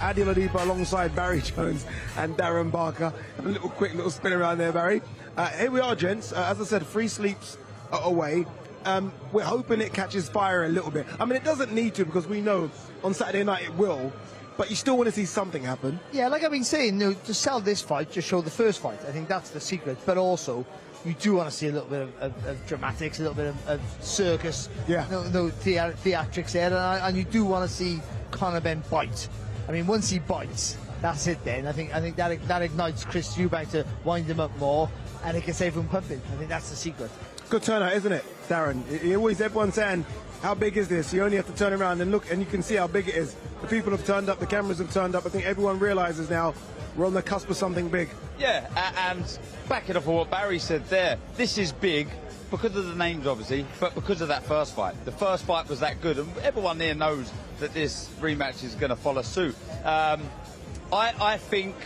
Adi Oladipo alongside Barry Jones and Darren Barker. A quick little spin around there, Barry. Here we are, gents. As I said, 3 sleeps away. We're hoping it catches fire a little bit. I mean, it doesn't need to, because we know on Saturday night it will. But you still want to see something happen. Yeah, like I've been saying, to sell this fight, just show the first fight. I think that's the secret. But also, you do want to see a little bit of dramatics, a little bit of circus, theatrics there, and you do want to see Conor Benn bite. I mean, once he bites, that's it then. I think that ignites Chris Eubank to wind him up more, and it can save him pumping. I think that's the secret. Good turnout, isn't it, Darren? Everyone's saying, how big is this? You only have to turn around and look, and you can see how big it is. The people have turned up, the cameras have turned up. I think everyone realises now we're on the cusp of something big. Yeah, and backing up on what Barry said there, this is big because of the names, obviously, but because of that first fight. The first fight was that good, and everyone there knows that this rematch is going to follow suit. I think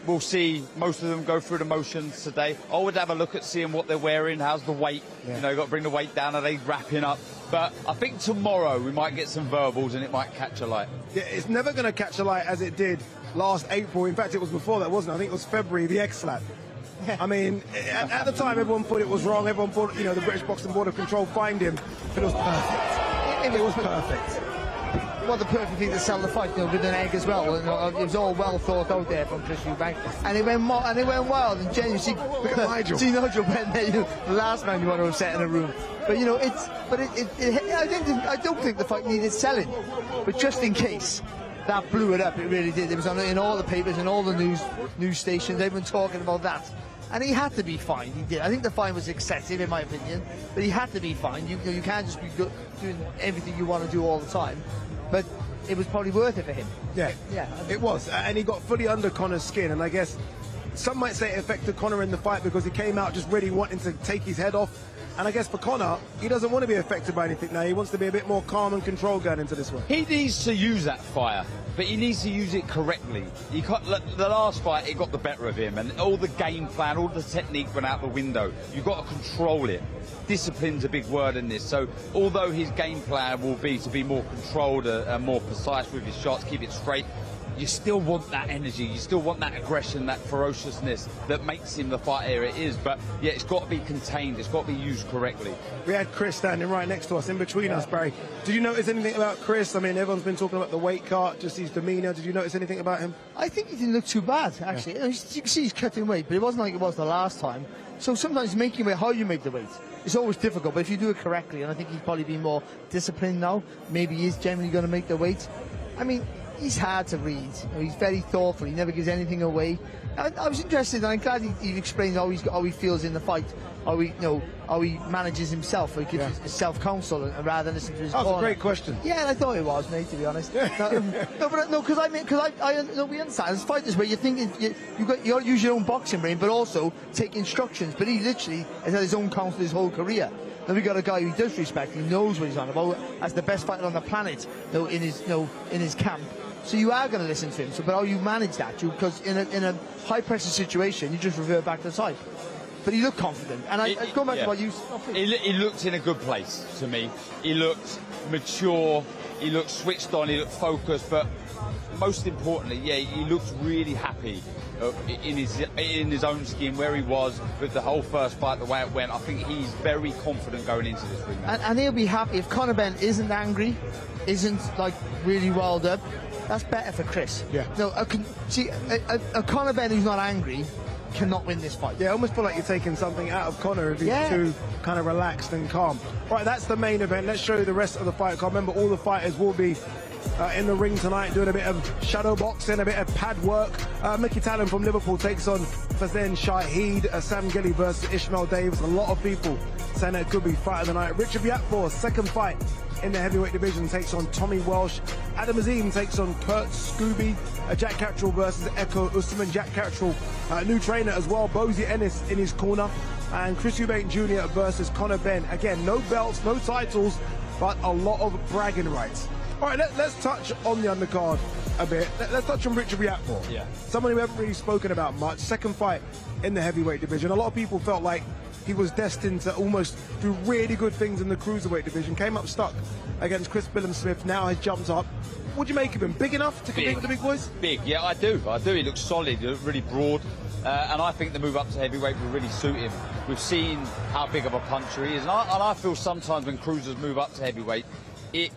we'll see most of them go through the motions today. I would have a look at seeing what they're wearing, how's the weight. Yeah. You know, you've got to bring the weight down, are they wrapping up? But I think tomorrow we might get some verbals and it might catch a light. Yeah, it's never going to catch a light as it did last April. In fact, it was before that, wasn't it? I think it was February, the X-Lap. I mean, at the time, everyone thought it was wrong. Everyone thought, the British Boxing Board of Control fined him. But it was perfect. It was perfect. Well, the perfect thing to sell the fight, with an egg as well. It was all well thought out there from Chris Eubank, and it went wild. And genuinely, see Nigel went there. The last man you want to have set in a room. But I don't think the fight needed selling. But just in case, that blew it up. It really did. It was in all the papers and all the news stations. Everyone talking about that. And he had to be fined. He did. I think the fine was excessive, in my opinion. But he had to be fined. You can't just be doing everything you want to do all the time. But it was probably worth it for him. Yeah, it was. And he got fully under Conor's skin. And I guess some might say it affected Conor in the fight because he came out just really wanting to take his head off. And I guess for Conor, he doesn't want to be affected by anything now. He wants to be a bit more calm and controlled going into this one. He needs to use that fire, but he needs to use it correctly. The last fight, it got the better of him, and all the game plan, all the technique went out the window. You've got to control it. Discipline's a big word in this. So although his game plan will be to be more controlled and more precise with his shots, keep it straight, you still want that energy, you still want that aggression, that ferociousness that makes him the fighter it is. But yeah, it's got to be contained, it's got to be used correctly. We had Chris standing right next to us, in between us, Barry. Did you notice anything about Chris? I mean, everyone's been talking about the weight cut, just his demeanour. Did you notice anything about him? I think he didn't look too bad, actually. Yeah. You can see he's cutting weight, but it wasn't like it was the last time. So sometimes making weight, how you make the weight, it's always difficult, but if you do it correctly, and I think he's probably been more disciplined now, maybe he is generally going to make the weight. I mean, he's hard to read. He's very thoughtful. He never gives anything away. I was interested, and I'm glad he explained how he feels in the fight, how he manages himself, how he gives his self-counsel rather than listen to his corner. That's a great question. Yeah, and I thought it was, mate, to be honest. Because we understand as fighters where you're thinking you got to use your own boxing brain, but also take instructions. But he literally has had his own counsel his whole career. Then we got a guy who does respect. He knows what he's on about as the best fighter on the planet. In his camp. So you are going to listen to him. So, but how you manage that? Because in a high pressure situation, you just revert back to the side. But he looked confident. And I go back to what you. He looked in a good place to me. He looked mature. He looked switched on. He looked focused. But most importantly, he looked really happy in his own skin, where he was with the whole first fight, the way it went. I think he's very confident going into this rematch. And he'll be happy if Conor Benn isn't angry, isn't like really riled up. That's better for Chris. Yeah. No, a Conor Benn who's not angry cannot win this fight. Yeah, I almost feel like you're taking something out of Conor if he's too kind of relaxed and calm. Right, that's the main event. Let's show you the rest of the fight. Remember, all the fighters will be in the ring tonight doing a bit of shadow boxing, a bit of pad work. Mickey Talon from Liverpool takes on Fazen Shahid. Sam Gilly versus Ishmael Davis. A lot of people saying that it could be fight of the night. Richard Viatfor's second fight in the heavyweight division takes on Tommy Walsh. Adam Azim takes on Kurt Scooby. Jack Catterall versus Echo Usman. Jack Catterall, new trainer as well. Bozie Ennis in his corner. And Chris Eubank Jr. versus Conor Benn. Again, no belts, no titles, but a lot of bragging rights. All right, let's touch on the undercard a bit. Let's touch on Richard Viatfor. Yeah. Someone we haven't really spoken about much. Second fight in the heavyweight division. A lot of people felt like he was destined to almost do really good things in the cruiserweight division. Came up stuck against Chris Billum-Smith. Now has jumped up What do you make of him? Big enough to compete with the big boys? Big, yeah, I do. He looks solid, he looks really broad. And I think the move up to heavyweight will really suit him. We've seen how big of a puncher he is. And I feel sometimes when cruisers move up to heavyweight, it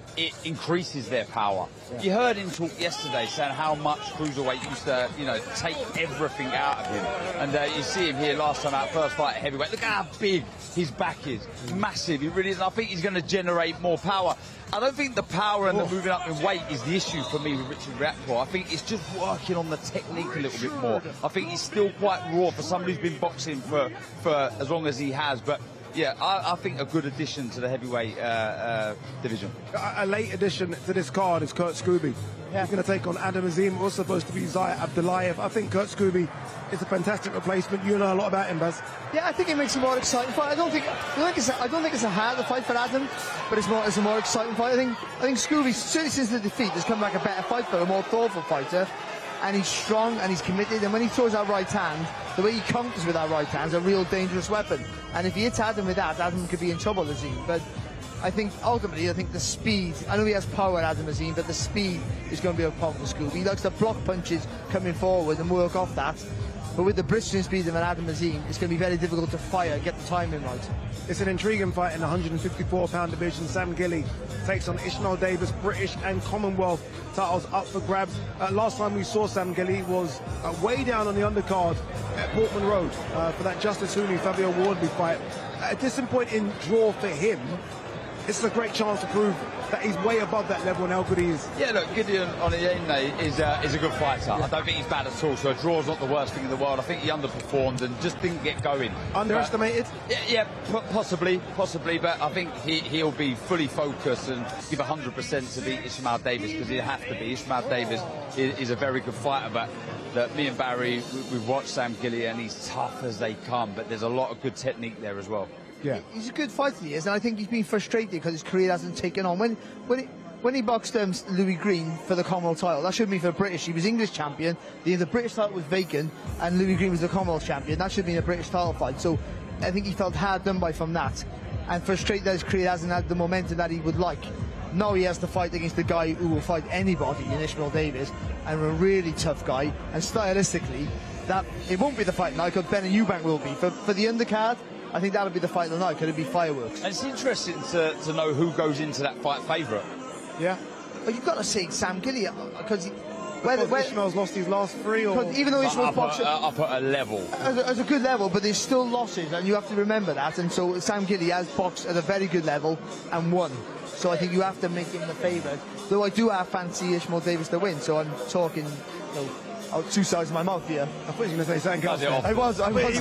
increases their power. Yeah. You heard him talk yesterday saying how much cruiserweight used to, take everything out of him. And you see him here last time out, first fight at heavyweight. Look how big his back is. Massive. He really is. And I think he's going to generate more power. I don't think the power and the moving up in weight is the issue for me with Richard Riakporhe. I think it's just working on the technique a little bit more. I think he's still quite raw for somebody who's been boxing for as long as he has. But yeah, I think a good addition to the heavyweight division. A late addition to this card is Kurt Scooby. Yeah. He's going to take on Adam Azim, also supposed to be Zaya Abdullayev. I think Kurt Scooby is a fantastic replacement. You know a lot about him, Baz. Yeah, I think it makes it more exciting fight. I don't think it's a harder fight for Adam, but it's a more exciting fight. I think Scooby, certainly since the defeat, has come back a better fighter, a more thoughtful fighter. And he's strong and he's committed, and when he throws that right hand, the way he counters with that right hand is a real dangerous weapon. And if he hits Adam with that, Adam could be in trouble, Azim. But I think ultimately, the speed, I know he has power, Adam Azim, but the speed is going to be a problem for Scooby. He likes to block punches coming forward and work off that. But with the bristling speed of an Adam Azim, it's going to be very difficult to fire, get the timing right. It's an intriguing fight in the 154-pound division. Sam Gilley takes on Ishmael Davis. British and Commonwealth titles up for grabs. Last time we saw Sam Gilley was way down on the undercard at Portman Road for that Justice Hooney Fabio Wardley fight. A disappointing draw for him. This is a great chance to prove that he's way above that level and how good he is. Yeah, look, Gideon Oniyene is a good fighter. Yeah. I don't think he's bad at all, so a draw's not the worst thing in the world. I think he underperformed and just didn't get going. Underestimated? Yeah, possibly, but I think he'll be fully focused and give 100% to beat Ishmael Davis, because he'll have to be. Ishmael Davis is a very good fighter, but me and Barry, we've watched Sam Gilley and he's tough as they come, but there's a lot of good technique there as well. Yeah, he's a good fighter, he is, and I think he's been frustrated because his career hasn't taken on. When he boxed Louis Green for the Commonwealth title, that should be for the British. He was English champion, the British title was vacant, and Louis Green was the Commonwealth champion. That should be a British title fight. So I think he felt hard done by from that, and frustrated that his career hasn't had the momentum that he would like. Now he has to fight against the guy who will fight anybody in Ishmael Davis, and a really tough guy. And stylistically, that it won't be the fight now, because Benn and Eubank will be for the undercard. I think that'll be the fight of the night. Could it be fireworks? And it's interesting to know who goes into that fight favourite. Yeah. Well, you've got to say Sam Gilley, because Ishmael's lost his last three, or even though Ishmael's boxing up at a level, as a good level, but there's still losses, and you have to remember that. And so Sam Gilley has boxed at a very good level and won. So I think you have to make him the favourite. Though I do have fancy Ishmael Davis to win. So I'm talking, out two sides of my mouth here. I thought you were going to say something else. I was. He was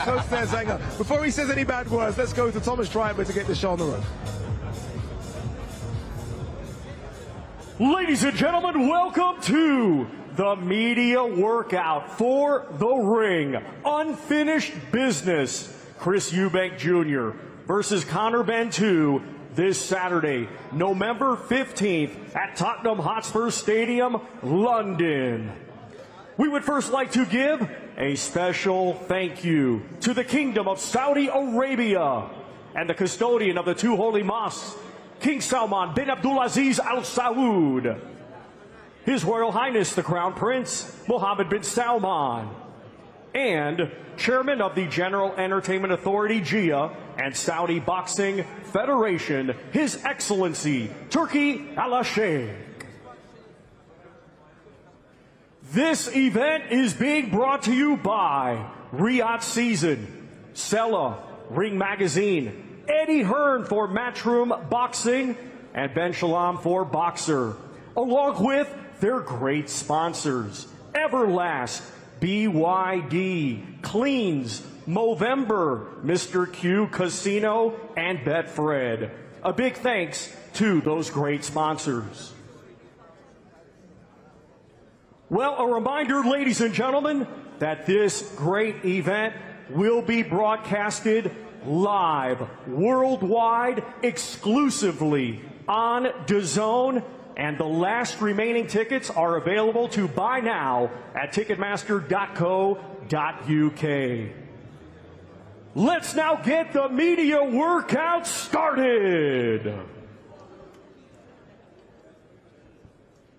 close there, Zanger. Before he says any bad words, let's go to Thomas Triber to get the show on the road. Ladies and gentlemen, welcome to the media workout for the ring. Unfinished business. Chris Eubank Jr. versus Conor Benn 2 this Saturday, November 15th at Tottenham Hotspur Stadium, London. We would first like to give a special thank you to the Kingdom of Saudi Arabia and the custodian of the two holy mosques, King Salman bin Abdulaziz Al Saud, His Royal Highness the Crown Prince Mohammed bin Salman, and Chairman of the General Entertainment Authority GIA and Saudi Boxing Federation, His Excellency Turki Al-Sheikh. This event is being brought to you by Riyadh Season, Sella, Ring Magazine, Eddie Hearn for Matchroom Boxing, and Ben Shalom for Boxer, along with their great sponsors, Everlast, BYD, Cleans, Movember, Mr. Q Casino, and Betfred. A big thanks to those great sponsors. Well, a reminder, ladies and gentlemen, that this great event will be broadcasted live, worldwide, exclusively on DAZN, and the last remaining tickets are available to buy now at ticketmaster.co.uk. Let's now get the media workout started.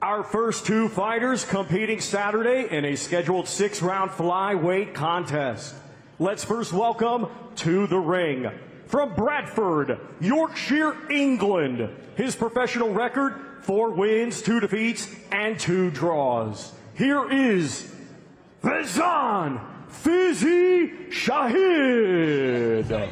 Our first two fighters competing Saturday in a scheduled 6-round flyweight contest. Let's first welcome to the ring, from Bradford, Yorkshire, England. His professional record, 4 wins, 2 defeats, and 2 draws. Here is DAZN Fizzy Shahid.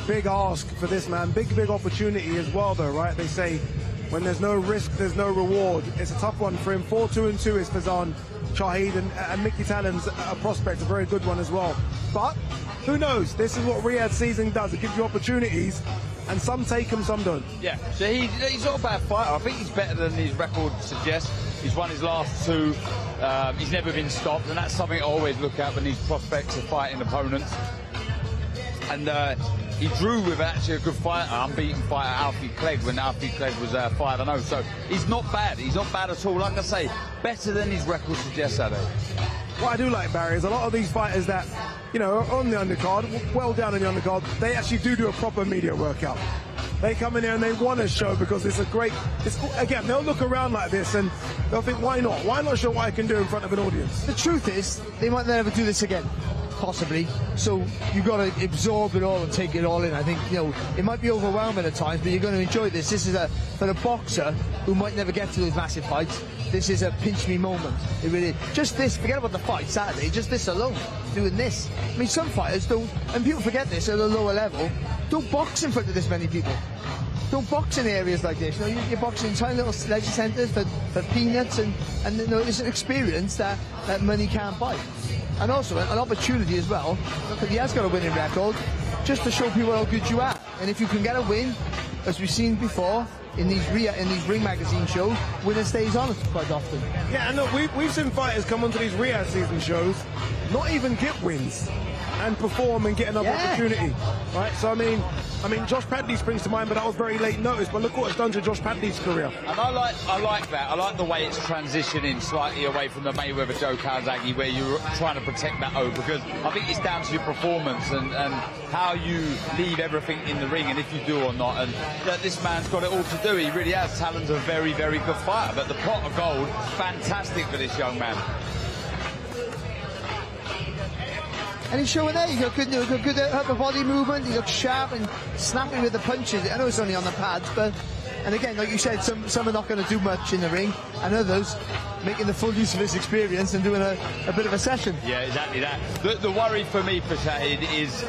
Big ask for this man. Big opportunity as well, though, right? They say when there's no risk, there's no reward. It's a tough one for him. 4-2-2 is DAZN Shahid, and Mickey Talon's a prospect, a very good one as well. But who knows? This is what Riyadh season does. It gives you opportunities, and some take them, some don't. Yeah, so he's not a bad fighter. I think he's better than his record suggests. He's won his last 2. He's never been stopped, and that's something I always look at when these prospects are fighting opponents. And he drew with actually a good fighter, unbeaten fighter, Alfie Clegg, when Alfie Clegg was 5-0. So he's not bad. He's not bad at all. Like I say, better than his record suggests, Ade. What I do like, Barry, is a lot of these fighters that, you know, are on the undercard, well down in the undercard, they actually do a proper media workout. They come in there and they want to show because it's a great, again, they'll look around like this and they'll think, why not? Why not show what I can do in front of an audience? The truth is, they might never do this again. Possibly. So you've got to absorb it all and take it all in. I think, you know, it might be overwhelming at times, but you're going to enjoy this. This is for a boxer who might never get to those massive fights, this is a pinch me moment. It really, just this, forget about the fight Saturday, just this alone, doing this. I mean, some fighters don't, and people forget this at a lower level, don't box in front of this many people. Don't box in areas like this. You know, you're boxing in tiny little leisure centres for peanuts, and you know, it's an experience that money can't buy. And also an opportunity as well, because he has got a winning record, just to show people how good you are. And if you can get a win, as we've seen before in these Ring Magazine shows, winner stays on quite often. Yeah, and look, we've seen fighters come onto these Riyadh season shows, not even get wins, and perform and get another opportunity, right? So I mean, Josh Padley springs to mind, but that was very late notice. But look what it's done to Josh Padley's career. And I like that. I like the way it's transitioning slightly away from the Mayweather-Joe Calzaghe, where you're trying to protect that O, because I think it's down to your performance and how you leave everything in the ring, and if you do or not. And this man's got it all to do. He really has. Talon's a very, very good fighter. But the pot of gold, fantastic for this young man. And he's showing there, he's got good upper body movement, he looks sharp and snappy with the punches. I know it's only on the pads, but, and again, like you said, some are not going to do much in the ring, and others making the full use of his experience and doing a bit of a session. Yeah, exactly that. The worry for me, for Shahid, is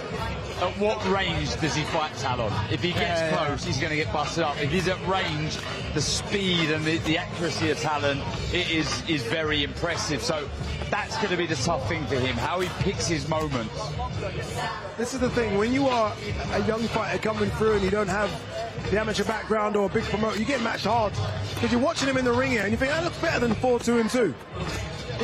at what range does he fight Talon? If he gets close, he's going to get busted up. If he's at range, the speed and the accuracy of Talon is very impressive. So that's going to be the tough thing for him, how he picks his moments. This is the thing, when you are a young fighter coming through and you don't have the amateur background or a big promoter, you get matched hard, because you're watching him in the ring here and you think, that looks better than 4-2-2.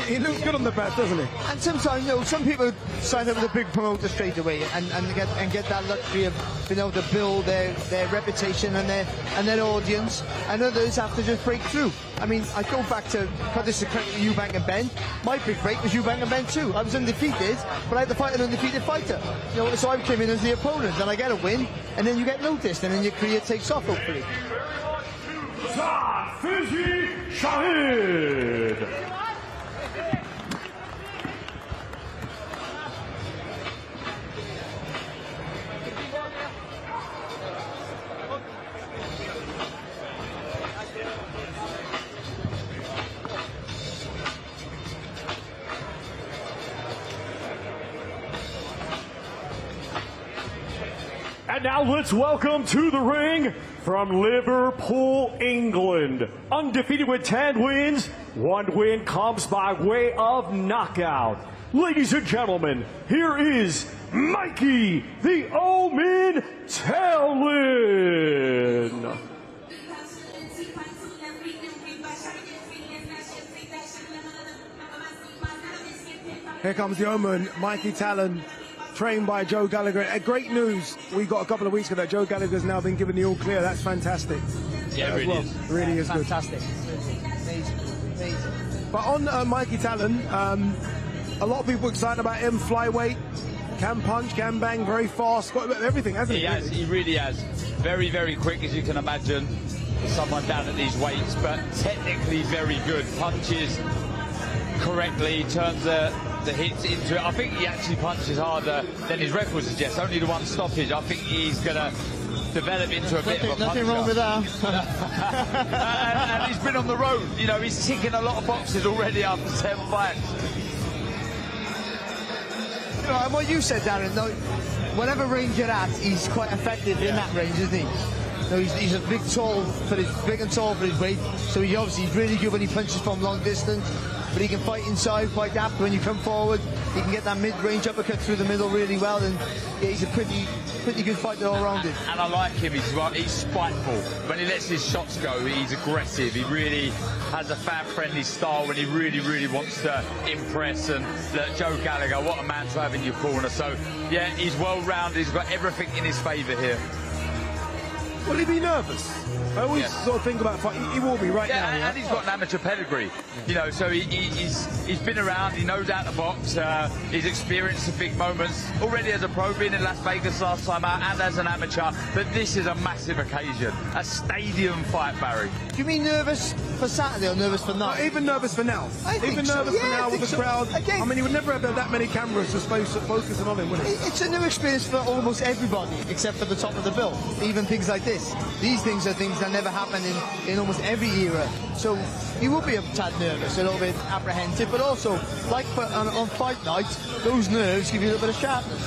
He looks good on the pad, doesn't he? And sometimes, you know, some people sign up with a big promoter straight away and get that luxury of being able to build their reputation and their audience, and others have to just break through. I mean, I go back to, put this to credit to Eubank and Benn. My big break was Eubank and Benn too. I was undefeated, but I had to fight an undefeated fighter. You know, so I came in as the opponent, and I get a win, and then you get noticed, and then your career takes off, hopefully. DAZN Fizzy Shahid. And now let's welcome to the ring, from Liverpool, England, undefeated with 10 wins, 1 win comes by way of knockout. Ladies and gentlemen, here is Mikey the Omen Talon. Here comes the Omen, Mikey Talon, trained by Joe Gallagher. Great news. We got a couple of weeks ago that Joe Gallagher's now been given the all clear. That's fantastic. Yeah, it really is. Really is good. Fantastic. Amazing. Amazing. But on Mikey Talon, a lot of people excited about him. Flyweight, can punch, can bang, very fast, got everything, hasn't he? He has, he really has. Very, very quick, as you can imagine, someone down at these weights, but technically very good. Punches correctly, turns the hits into it. I think he actually punches harder than his record suggests. Only the one stoppage. I think he's going to develop into a bit of a puncher. Nothing wrong with that. and he's been on the road. You know, he's ticking a lot of boxes already after 7 fights. You know, and what you said, Darren, though, whatever range you're at, he's quite effective in that range, isn't he? No, he's a big and tall for his weight, so he's really good when he punches from long distance. But he can fight inside quite apt when you come forward. He can get that mid-range uppercut through the middle really well, and yeah, he's a pretty good fighter all rounded. And I like him. He's spiteful. When he lets his shots go, he's aggressive. He really has a fan-friendly style when he really, really wants to impress. And Joe Gallagher, what a man to have in your corner. So yeah, he's well-rounded. He's got everything in his favour here. Will he be nervous? I always sort of think about fighting. He will be right now. And he's got an amateur pedigree, you know. So he's been around. He knows how to box. He's experienced the big moments already as a pro, being in Las Vegas last time out, and as an amateur. But this is a massive occasion, a stadium fight, Barry. Do you mean nervous for Saturday or nervous for now? Even nervous for now. Even nervous for now with the crowd. Again, I mean, he would never have had that many cameras just focusing on him, would he? It's a new experience for almost everybody, except for the top of the bill. Even things like this. These things are things that never happen in almost every era. So you will be a tad nervous, a little bit apprehensive, but also, like on fight night, those nerves give you a little bit of sharpness.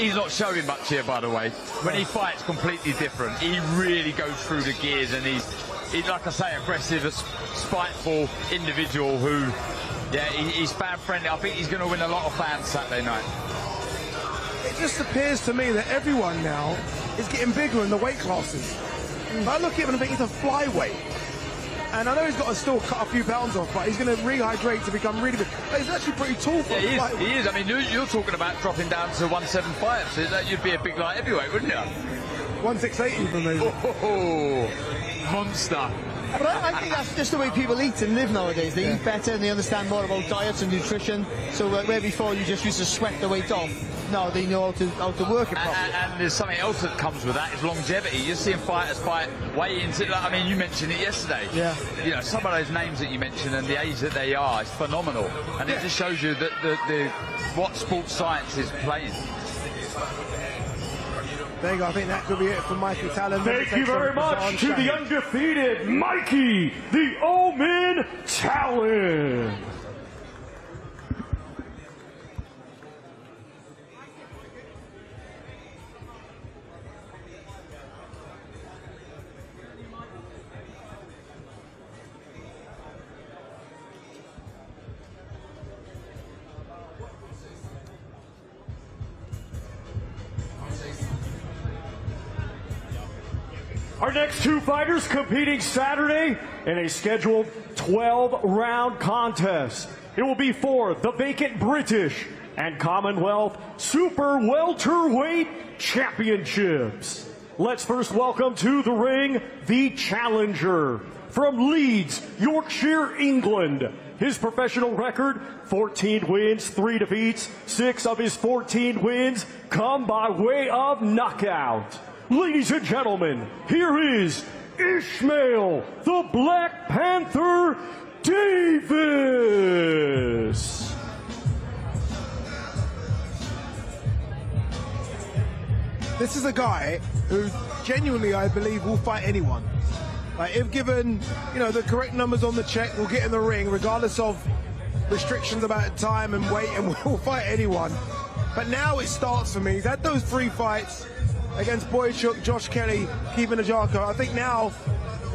He's not showing much here, by the way. When he fights, completely different. He really goes through the gears, and he's like I say, aggressive, a spiteful individual who, yeah, he's fan-friendly. I think he's going to win a lot of fans Saturday night. It just appears to me that everyone now is getting bigger in the weight classes. I look at him and I think he's a flyweight. And I know he's got to still cut a few pounds off, but he's going to rehydrate to become really big. But he's actually pretty tall for a flyweight. He is. I mean, you're talking about dropping down to 175, so that you'd be a big light heavyweight, wouldn't you? 168 even, maybe. Oh, monster. But I think that's just the way people eat and live nowadays. They eat better and they understand more about diets and nutrition. So where before you just used to sweat the weight off, now they know how to work it properly. And there's something else that comes with that, is longevity. You're seeing fighters fight way into, I mean, you mentioned it yesterday. Yeah. You know, some of those names that you mentioned and the age that they are is phenomenal. And it just shows you that what sports science is playing. There you go. I think that could be it for Mikey Talon. Thank you very much to the undefeated Mikey, the Omen Talon. Our next two fighters competing Saturday in a scheduled 12-round contest. It will be for the vacant British and Commonwealth Super Welterweight Championships. Let's first welcome to the ring the challenger from Leeds, Yorkshire, England. His professional record, 14 wins, 3 defeats. 6 of his 14 wins come by way of knockout. Ladies and gentlemen, here is Ishmael, the Black Panther Davis. This is a guy who genuinely, I believe, will fight anyone. Like, if given, you know, the correct numbers on the check, will get in the ring, regardless of restrictions about time and weight, and will fight anyone. But now it starts for me. He's had those 3 fights against Boychuk, Josh Kelly, Kevin Ajako. I think now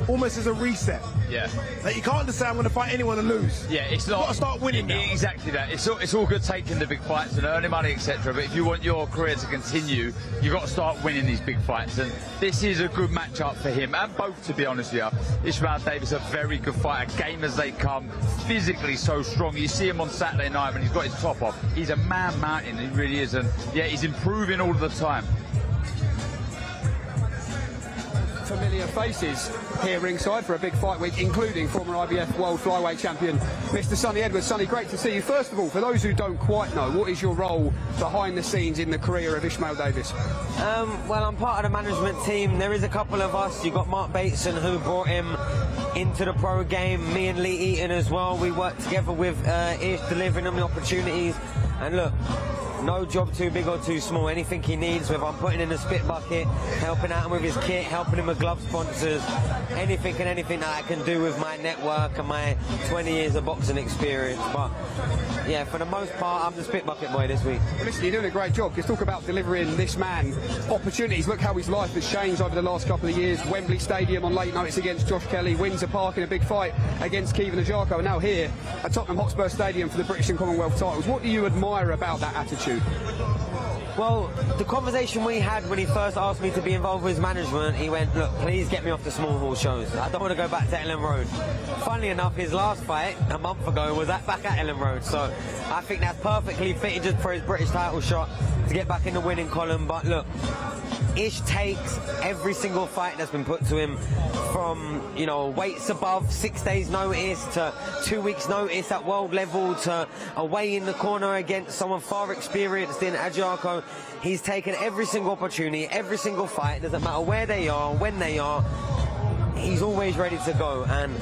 almost as a reset. Yeah. Like, you can't just say I'm going to fight anyone and lose. Yeah, it's not. You've got to start winning now. Exactly that. It's all good taking the big fights and earning money, etc. But if you want your career to continue, you've got to start winning these big fights. And this is a good matchup for him and both, to be honest with you. Ishmael Davis, a very good fighter, game as they come, physically so strong. You see him on Saturday night when he's got his top off. He's a man mountain, he really is. And yeah, he's improving all the time. Familiar faces here ringside for a big fight week, including former IBF World Flyweight Champion Mr. Sonny Edwards. Sonny, great to see you. First of all, for those who don't quite know, what is your role behind the scenes in the career of Ishmael Davis? Well, I'm part of the management team. There is a couple of us. You've got Mark Bateson, who brought him into the pro game. Me and Lee Eaton as well. We work together with Ish, delivering him the opportunities. And look, no job too big or too small. Anything he needs, whether I'm putting in a spit bucket, helping out him with his kit, helping him with glove sponsors, anything and anything that I can do with my network and my 20 years of boxing experience. But yeah, for the most part, I'm the spit bucket boy this week. Well, listen, you're doing a great job. Let's talk about delivering this man opportunities. Look how his life has changed over the last couple of years. Wembley Stadium on late nights against Josh Kelly, Windsor Park in a big fight against Kevin Ajarko, and now here at Tottenham Hotspur Stadium for the British and Commonwealth titles. What do you admire about that attitude? Well, the conversation we had when he first asked me to be involved with his management, he went, look, please get me off the small hall shows. I don't want to go back to Ellen Road. Funnily enough, his last fight a month ago was back at Ellen Road. So I think that's perfectly fitted just for his British title shot to get back in the winning column. But look, Ish takes every single fight that's been put to him, from, you know, weights above 6 days notice to 2 weeks notice at world level to away in the corner against someone far experienced in Ajarko. He's taken every single opportunity, every single fight, doesn't matter where they are, when they are, he's always ready to go. And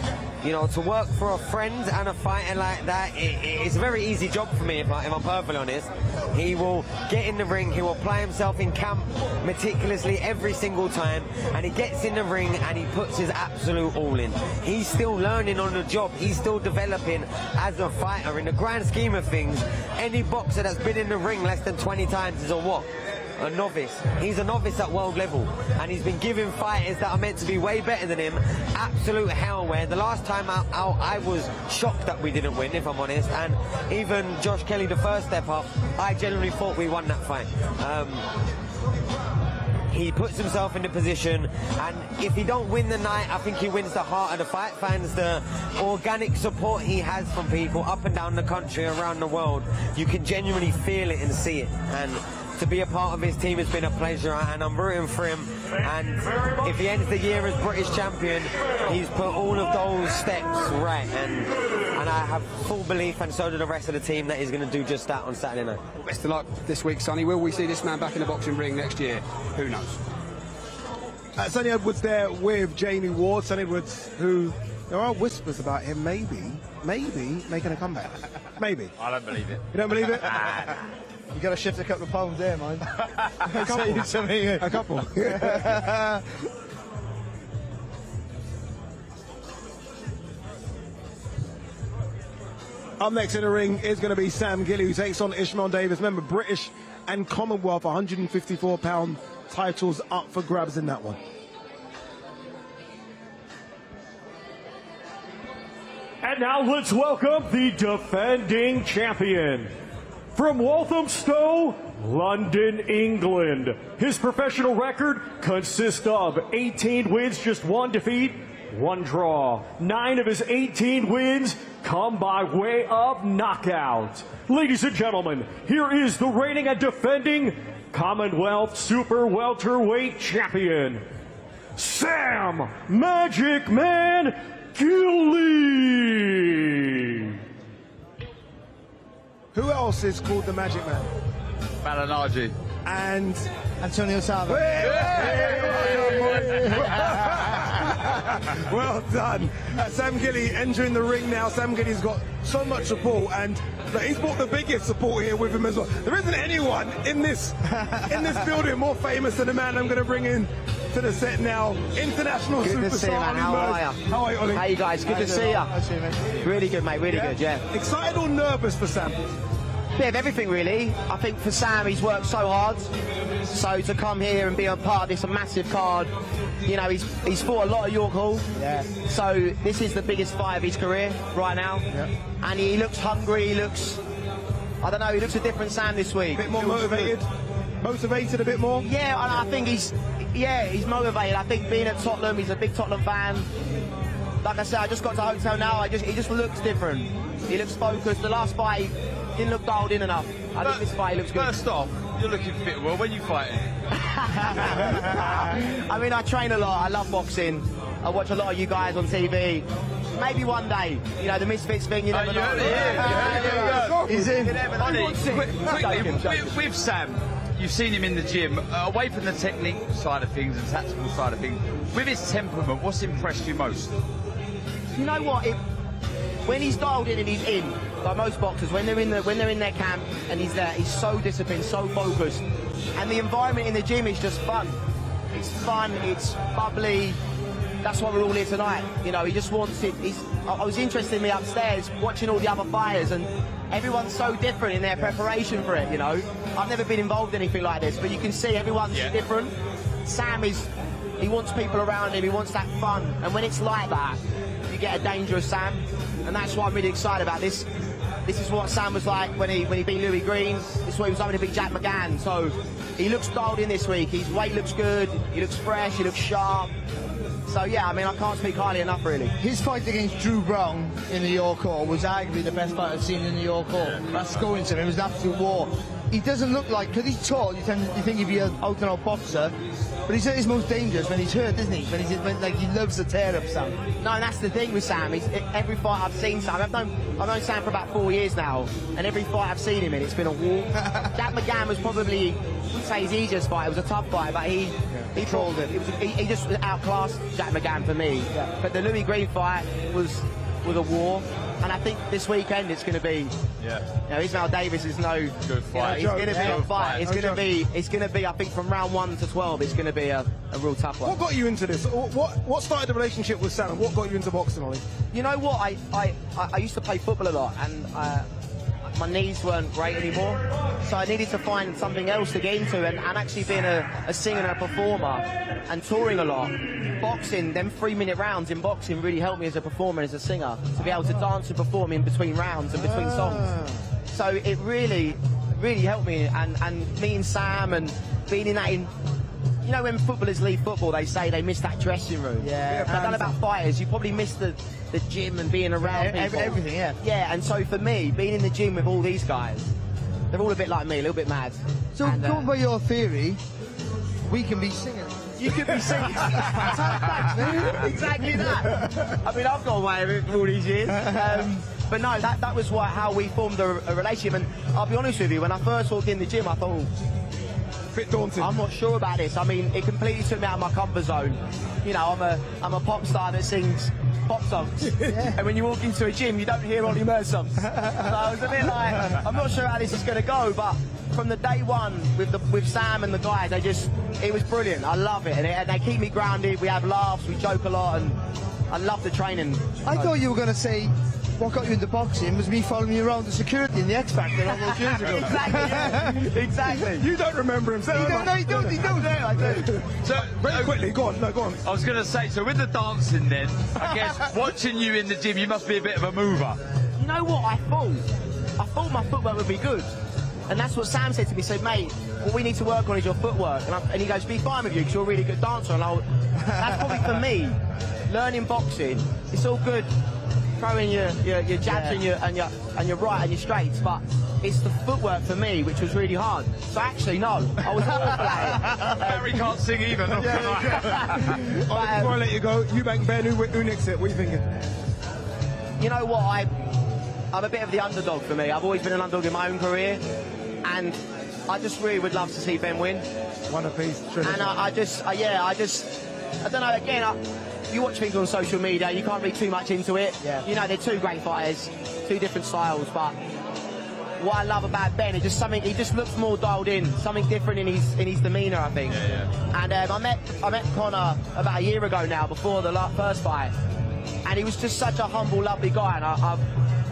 you know, to work for a friend and a fighter like that, it's a very easy job for me, if I'm perfectly honest. He will get in the ring, he will apply himself in camp meticulously every single time, and he gets in the ring and he puts his absolute all in. He's still learning on the job, he's still developing as a fighter. In the grand scheme of things, any boxer that's been in the ring less than 20 times is a what? A novice. He's a novice at world level, and he's been giving fighters that are meant to be way better than him absolute hell. Where the last time out I was shocked that we didn't win, if I'm honest, and even Josh Kelly, the first step up, I genuinely thought we won that fight. He puts himself in the position, and if he don't win the night, I think he wins the heart of the fight fans. The organic support he has from people up and down the country, around the world, you can genuinely feel it and see it. And to be a part of his team has been a pleasure, and I'm rooting for him. And if he ends the year as British champion, he's put all of those steps right, and I have full belief, and so do the rest of the team, that he's going to do just that on Saturday night. Best of luck this week, Sonny. Will we see this man back in the boxing ring next year? Who knows? Sonny Edwards there with Jamie Ward. Sonny Edwards, who there are whispers about him maybe making a comeback. Maybe. I don't believe it. You don't believe it? You got to shift a couple of pounds there, man. A couple. Up next in the ring is going to be Sam Gilly, who takes on Ishmael Davis. Remember, British and Commonwealth 154-pound titles up for grabs in that one. And now let's welcome the defending champion. From Walthamstow, London, England. His professional record consists of 18 wins, just 1 defeat, 1 draw. 9 of his 18 wins come by way of knockout. Ladies and gentlemen, here is the reigning and defending Commonwealth Super Welterweight Champion, Sam Magic Man Gilly. Who else is called the Magic Man? Malinaji. And Antonio Salva. Well done. Sam Gilly entering the ring now. Sam Gilly's got so much support, and he's brought the biggest support here with him as well. There isn't anyone in this building more famous than the man I'm going to bring in to the set now. International Good superstar. to see you, man. How are you? How are you, Ollie? How you guys? Good to see you. Really good, mate. Really good, yeah. Excited or nervous for Sam? bit of everything really. I think for Sam, he's worked so hard. So to come here and be a part of this massive card, you know, he's fought a lot at York Hall. Yeah. So this is the biggest fight of his career right now. Yeah. And he looks hungry, he looks, I don't know, he looks a different Sam this week. A bit more motivated? Motivated a bit more? Yeah, and I think he's motivated. I think being at Tottenham, he's a big Tottenham fan. Like I said, I just got to the hotel now, he just looks different. He looks focused. The last fight, he didn't look dialed in enough. I think this fight, he looks good. First off, you're looking fit. Well, when you fighting? I mean, I train a lot. I love boxing. I watch a lot of you guys on TV. Maybe one day, you know, the Misfits thing, you never know. He's in. You never know. Ollie, quickly, Joking. with Sam, you've seen him in the gym, away from the technique side of things and tactical side of things. With his temperament, what's impressed you most? You know what? When he's dialed in and he's in, like most boxers, when they're in their camp and he's there, he's so disciplined, so focused, and the environment in the gym is just fun. It's fun. It's bubbly. That's why we're all here tonight. You know, he just wants it. I was interested in me upstairs watching all the other fighters, and everyone's so different in their preparation for it. You know, I've never been involved in anything like this, but you can see everyone's different. Sam he wants people around him. He wants that fun, and when it's like that, you get a dangerous Sam, and that's what I'm really excited about. This is what Sam was like when he beat Louis Green. This is what he was like when he beat Jack McGann. So he looks dialed in this week. His weight looks good. He looks fresh. He looks sharp. So yeah, I mean, I can't speak highly enough, really. His fight against Drew Brown in the York Hall was arguably the best fight I've seen in the York Hall. That's going to him. It was an absolute war. He doesn't look like, because he's tall, you think he'd be an out-and-out boxer, but he's at his most dangerous when he's hurt, isn't he? When he loves to tear up Sam. No, and that's the thing with Sam. Every fight I've seen Sam, I've known Sam for about 4 years now, and every fight I've seen him in, it's been a war. Jack McGann was probably, I wouldn't say his easiest fight. It was a tough fight, but he trolled him. He just outclassed Jack McGann for me. Yeah. But the Louis Green fight was a war, and I think this weekend it's going to be. Yeah. You know, Ismail Davis is no good fight. You know, it's going to be a fight. It's going to be. I think from round 1 to 12, it's going to be a real tough one. What got you into this? What started the relationship with Sam? What got you into boxing, Ollie? You know what? I used to play football a lot, and my knees weren't great anymore, so I needed to find something else to get into, and actually being a singer and a performer and touring a lot, boxing, them 3-minute rounds in boxing really helped me as a performer and as a singer, to be able to dance and perform in between rounds and between songs. So it really helped me, and meeting Sam and being in that, you know, when footballers leave football, they say they miss that dressing room. Yeah. And I don't know about fighters, you probably miss the gym and being around people. Everything, yeah. Yeah, and so for me, being in the gym with all these guys, they're all a bit like me, a little bit mad. So going by your theory, we can be singers. You could be singing. Exactly that. I mean, I've got away with it for all these years. But no, that was how we formed a relationship. And I'll be honest with you, when I first walked in the gym, I thought, Bit daunting. I'm not sure about this. I mean, it completely took me out of my comfort zone. You know, I'm a pop star that sings pop songs. And when you walk into a gym, you don't hear Ollie Murs songs. So I was a bit like, I'm not sure how this is going to go, but from the day one with Sam and the guys, it was brilliant. I love it. And they keep me grounded. We have laughs, we joke a lot, and I love the training. I thought you were going to say, what got you into boxing was me following you around the security in the X Factor all those years ago. Exactly, yeah. Exactly. You don't remember him, so He don't. I do. So, very quickly, go on. I was going to say, so with the dancing then, I guess watching you in the gym, you must be a bit of a mover. You know what? I thought my footwork would be good. And that's what Sam said to me. He said, mate, what we need to work on is your footwork. And he goes, be fine with you because you're a really good dancer. And that's probably for me, learning boxing, it's all good throwing your jabs and your right and your straights, but it's the footwork for me which was really hard. So actually, no, I was awful at it. Barry can't sing either. Before I let you go, Eubank, Benn, who nicks it? What are you thinking? You know what? I'm a bit of the underdog for me. I've always been an underdog in my own career, and I just really would love to see Benn win. One apiece. And I don't know. Again, you watch things on social media, you can't read too much into it. Yeah. You know, they're two great fighters, two different styles, but what I love about Benn is just something, he just looks more dialed in, something different in his demeanour, I think. Yeah. And I met Conor about a year ago now, before the first fight, and he was just such a humble, lovely guy, and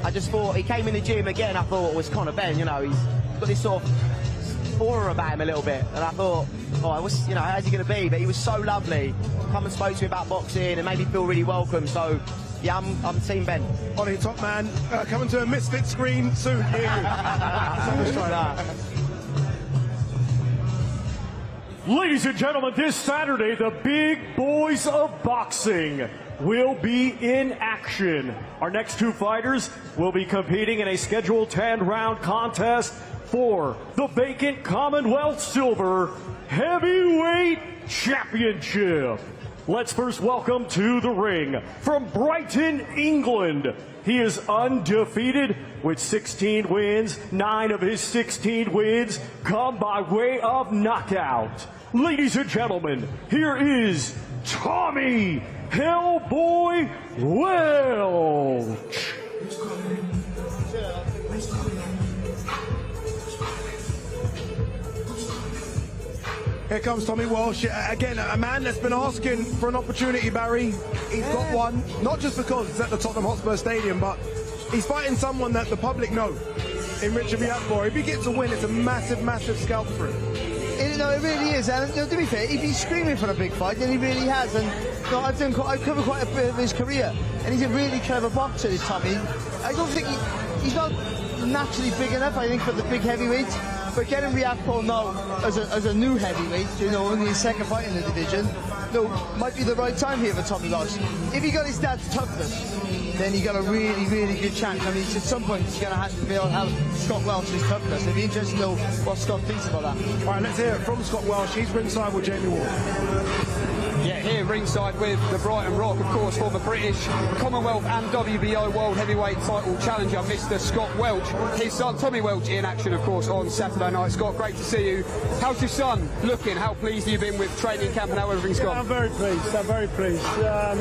I just thought, he came in the gym again, I thought it was Conor Benn, you know, he's got this sort of aura about him a little bit, and I thought, oh, what's, you know, how's he going to be? But he was so lovely, come and spoke to me about boxing and made me feel really welcome, so yeah, I'm Team Benn. Ollie, top man, coming to a Misfit screen soon. Just try that. Ladies and gentlemen, this Saturday, the big boys of boxing will be in action. Our next two fighters will be competing in a scheduled 10-round contest for the vacant Commonwealth Silver Heavyweight Championship. Let's first welcome to the ring from Brighton, England. He is undefeated with 16 wins. 9 of his 16 wins come by way of knockout. Ladies and gentlemen, here is Tommy Hellboy Welch. Here comes Tommy Walsh. Again, a man that's been asking for an opportunity, Barry. He's got one, not just because it's at the Tottenham Hotspur Stadium, but he's fighting someone that the public know in Richard Riakporhe. If he gets a win, it's a massive, massive scalp for him. No, it really is. And you know, to be fair, if he's screaming for a big fight, then he really has. And you know, I've covered quite a bit of his career, and he's a really clever boxer, this Tommy. I don't think he's not naturally big enough, I think, for the big heavyweights. But getting Riakporhe now as a new heavyweight, you know, only his second fight in the division, no, might be the right time here for Tommy Walsh. If he got his dad's toughness, then he got a really, really good chance. I mean, at some point he's going to have to be able to have Scott Welch's toughness. It'd be interesting to know what Scott thinks about that. All right, let's hear it from Scott Welch. He's ringside with Jamie Ward. Yeah, here ringside with the Brighton Rock, of course, former British Commonwealth and WBO World Heavyweight title challenger, Mr. Scott Welch. His son, Tommy Welch, in action, of course, on Saturday night. Scott, great to see you. How's your son looking? How pleased have you been with training camp and how everything's gone? I'm very pleased. I'm very pleased.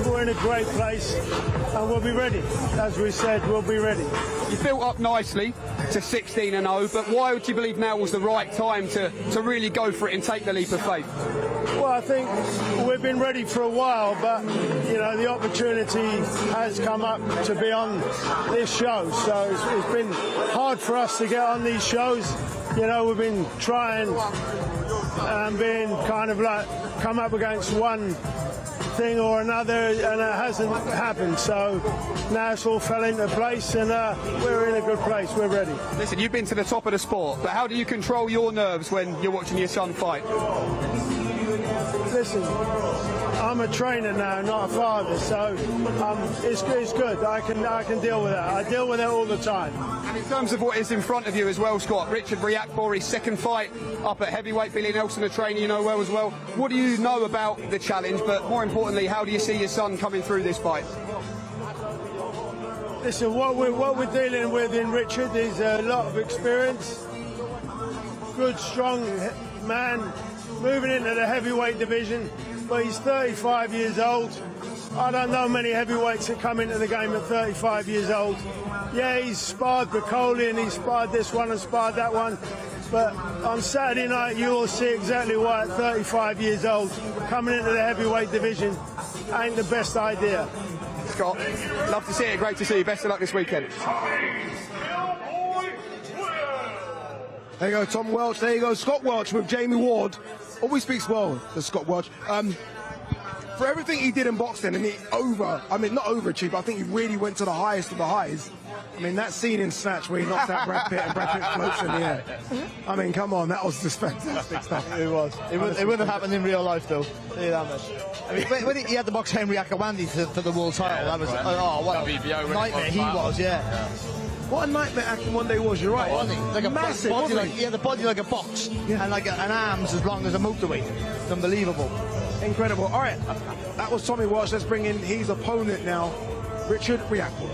We're in a great place and we'll be ready. As we said, we'll be ready. You built up nicely to 16-0, but why would you believe now was the right time to really go for it and take the leap of faith? Well, I think we've been ready for a while, but you know, the opportunity has come up to be on this show, so it's been hard for us to get on these shows. You know, we've been trying and being kind of like come up against one thing or another, and it hasn't happened, so now it's all fell into place, and we're in a good place. We're ready. Listen, you've been to the top of the sport, but how do you control your nerves when you're watching your son fight? Listen, I'm a trainer now, not a father, so it's good. I can deal with that. I deal with it all the time. And in terms of what is in front of you as well, Scott, Richard Riakporhe's second fight up at heavyweight. Billy Nelson, a trainer you know well as well. What do you know about the challenge, but more importantly, how do you see your son coming through this fight? Listen, what we're dealing with in Richard is a lot of experience. Good, strong man, moving into the heavyweight division, but he's 35 years old. I don't know many heavyweights that come into the game at 35 years old. Yeah, he's sparred Bacoli and he's sparred this one and sparred that one, but on Saturday night you will see exactly why at 35 years old coming into the heavyweight division ain't the best idea. Scott, love to see it. Great to see you. Best of luck this weekend. There you go, Tom Welch. There you go, Scott Welch with Jamie Ward. Always speaks well to Scott Welch. For everything he did in boxing, and not overachieved, but I think he really went to the highest of the highs. I mean, that scene in Snatch where he knocks out Brad Pitt and Brad Pitt floats in the air. I mean, come on, that was just fantastic stuff. It was. It wouldn't have happened in real life, though. Tell you that much. I mean, when he had to box Henry Akawandi for the world title, that was what a nightmare he was. Yeah. What a nightmare acting one day was. You're right. Wasn't he? Like a massive body, he had a body like a box, and like an arms as long as a motorway. It's unbelievable. Incredible. All right, that was Tommy Walsh. Let's bring in his opponent now, Richard Riakporhe.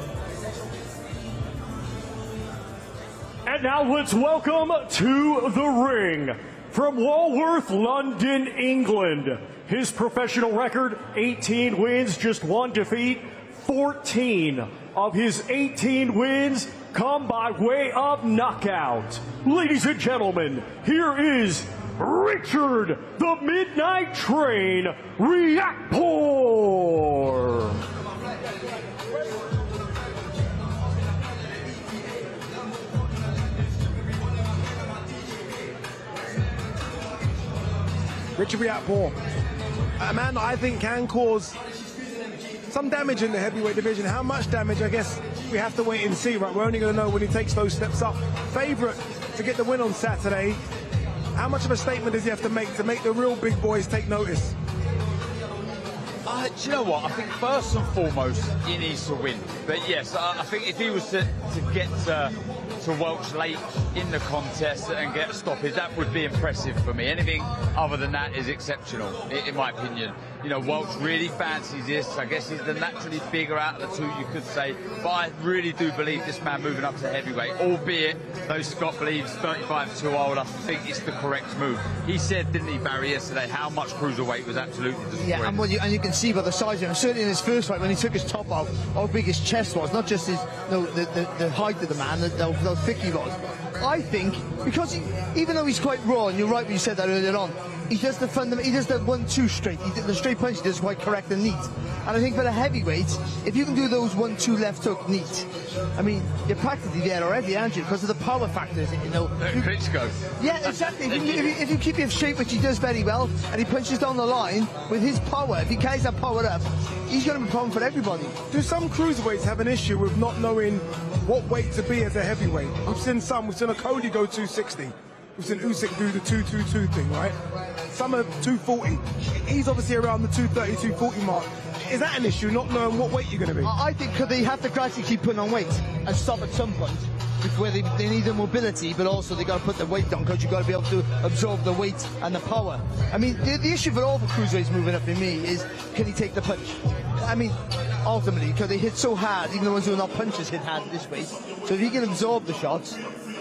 And now let's welcome to the ring, from Walworth, London, England. His professional record, 18 wins, just 1 defeat. 14 of his 18 wins come by way of knockout. Ladies and gentlemen, here is Richard the Midnight Train Riakporhe. Richard Riakporhe, a man that I think can cause some damage in the heavyweight division. How much damage, I guess we have to wait and see, right? We're only going to know when he takes those steps up. Favourite to get the win on Saturday. How much of a statement does he have to make the real big boys take notice? Do you know what? I think first and foremost, he needs to win. But yes, I think if he was to get to Welch late in the contest and get a stoppage, that would be impressive for me. Anything other than that is exceptional, in my opinion. You know, Welch really fancies this. I guess he's the naturally bigger out of the two, you could say. But I really do believe this man moving up to heavyweight, albeit though Scott believes 35 too old, I think it's the correct move. He said, didn't he, Barry, yesterday, how much cruiserweight was absolutely destroyed. Yeah, and you can see by the size of him, certainly in his first fight when he took his top off, how big his chest was, not just his, the height of the man, how thick he was. I think because even though he's quite raw, and you're right when you said that earlier on, he does the 1-2 straight. The straight punch he does quite correct and neat. And I think for the heavyweight, if you can do those 1-2 left hook neat, I mean, you're practically there already, aren't you? Because of the power factors, you know. Klitschko. Yeah, exactly. If you keep him shape, which he does very well, and he punches down the line with his power, if he carries that power up, he's going to be a problem for everybody. Do some cruiserweights have an issue with not knowing what weight to be as a heavyweight? We've seen a Cody go 260. We've seen Usyk do the 222 thing, right? Some are 240. He's obviously around the 230, 240 mark. Is that an issue, not knowing what weight you're going to be? I think because they have to gradually keep putting on weight and stop at some point, where they need the mobility, but also they got to put the weight down because you've got to be able to absorb the weight and the power. I mean, the issue for all the cruiserweights moving up for me is, can he take the punch? I mean, ultimately, because they hit so hard, even the ones who are not punchers hit hard this weight. So if he can absorb the shots,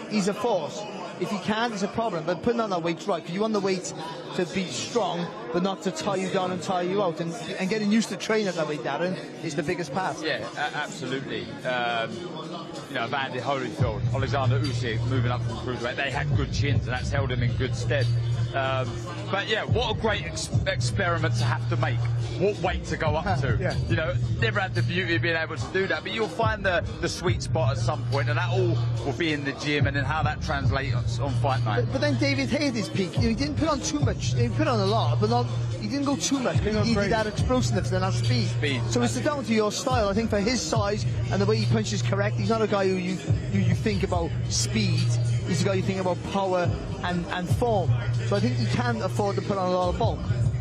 he's a force. If he can't, it's a problem. But putting on that weight's right, because you want the weight to be strong, but not to tie you down and tire you out. And getting used to training at that weight, Darren, is the biggest part. Yeah, absolutely. You know, Evander Holyfield, Alexander Usyk moving up from cruiserweight, they had good chins, and that's held them in good stead. But yeah, what a great experiment to have to make. What weight to go up to. Yeah. You know, never had the beauty of being able to do that, but you'll find the sweet spot at some point, and that all will be in the gym, and then how that translates on fight night. But then David hit his peak. You know, he didn't put on too much. He put on a lot, but he didn't go too much. He needed that explosiveness and that speed. So it's down to your style. I think for his size and the way he punches correct, he's not a guy who you think about speed. He's a guy you think about power and form. So I think he can afford to put on a lot of bulk.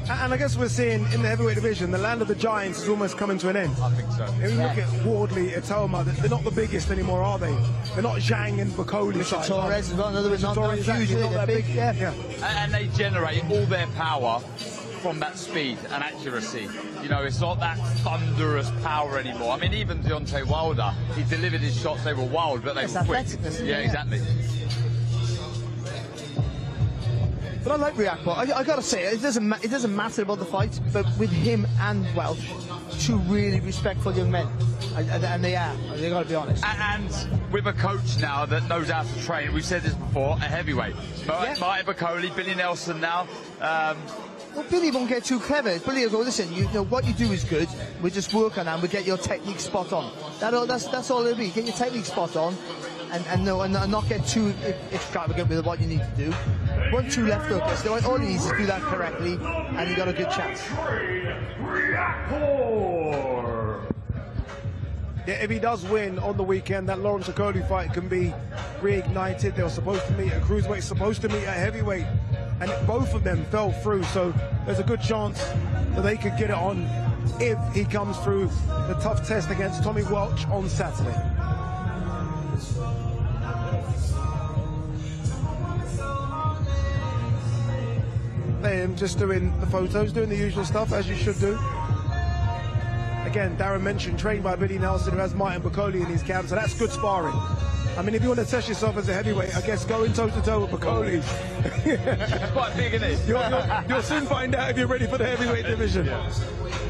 And I guess we're seeing in the heavyweight division, the land of the giants is almost coming to an end. I think so. If you look at Wardley, Atoma, they're not the biggest anymore, are they? They're not Zhang and Bakoli. Richard Torres is another one. Torres is actually not that big. Yeah. And they generate all their power from that speed and accuracy. You know, it's not that thunderous power anymore. I mean, even Deontay Wilder, he delivered his shots, they were wild, but they were quick. Yeah, exactly. But I like Riakporhe. I got to say, it doesn't matter about the fight, but with him and Welch, two really respectful young men, and they are. They got to be honest. And with a coach now that knows how to train, we've said this before, a heavyweight. Martin Bakoli, Billy Nelson now. Well, Billy won't get too clever. Billy will go, listen, you know what you do is good. We'll just work on that and we'll get your technique spot on. That's all it'll be. Get your technique spot on and not get too extravagant with what you need to do. 1-2 left hook. All he needs is to do that correctly, and you got a good chance. Yeah, if he does win on the weekend, that Lawrence Okoli fight can be reignited. They were supposed to meet at cruiserweight, supposed to meet at heavyweight, and both of them fell through. So there's a good chance that they could get it on if he comes through the tough test against Tommy Welch on Saturday. Him just doing the photos, doing the usual stuff as you should do. Again, Darren mentioned trained by Billy Nelson, who has Martin Bakoli in his camp, so that's good sparring. I mean, if you want to test yourself as a heavyweight, I guess going toe-to-toe with Bakoli. It's quite big, isn't it? You'll soon find out if you're ready for the heavyweight division.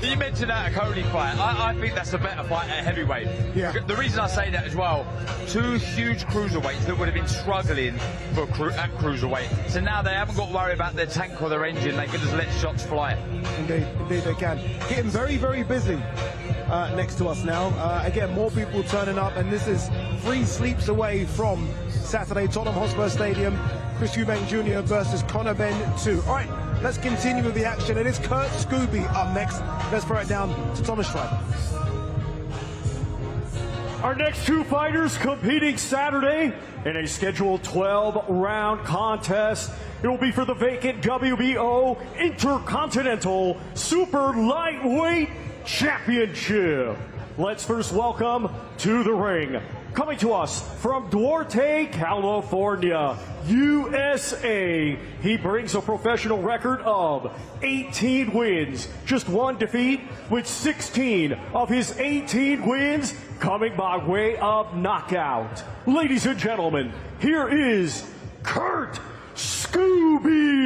You mentioned that Okoli fight. I think that's a better fight at heavyweight. Yeah. The reason I say that as well, two huge cruiserweights that would have been struggling at cruiserweight. So now they haven't got to worry about their tank or their engine. They can just let shots fly. Indeed they can. Getting very, very busy next to us now. Again, more people turning up, and this is 3 sleeps away from Saturday, Tottenham Hotspur Stadium. Chris Eubank Jr. versus Conor Benn 2. All right. Let's continue with the action. It is Kurt Scooby up next. Let's throw it down to Thomas Schreiber. Our next two fighters competing Saturday in a scheduled 12-round contest. It will be for the vacant WBO Intercontinental Super Lightweight Championship. Let's first welcome to the ring, coming to us from Duarte, California, USA. He brings a professional record of 18 wins, just one defeat, with 16 of his 18 wins coming by way of knockout. Ladies and gentlemen, here is Kurt Scooby.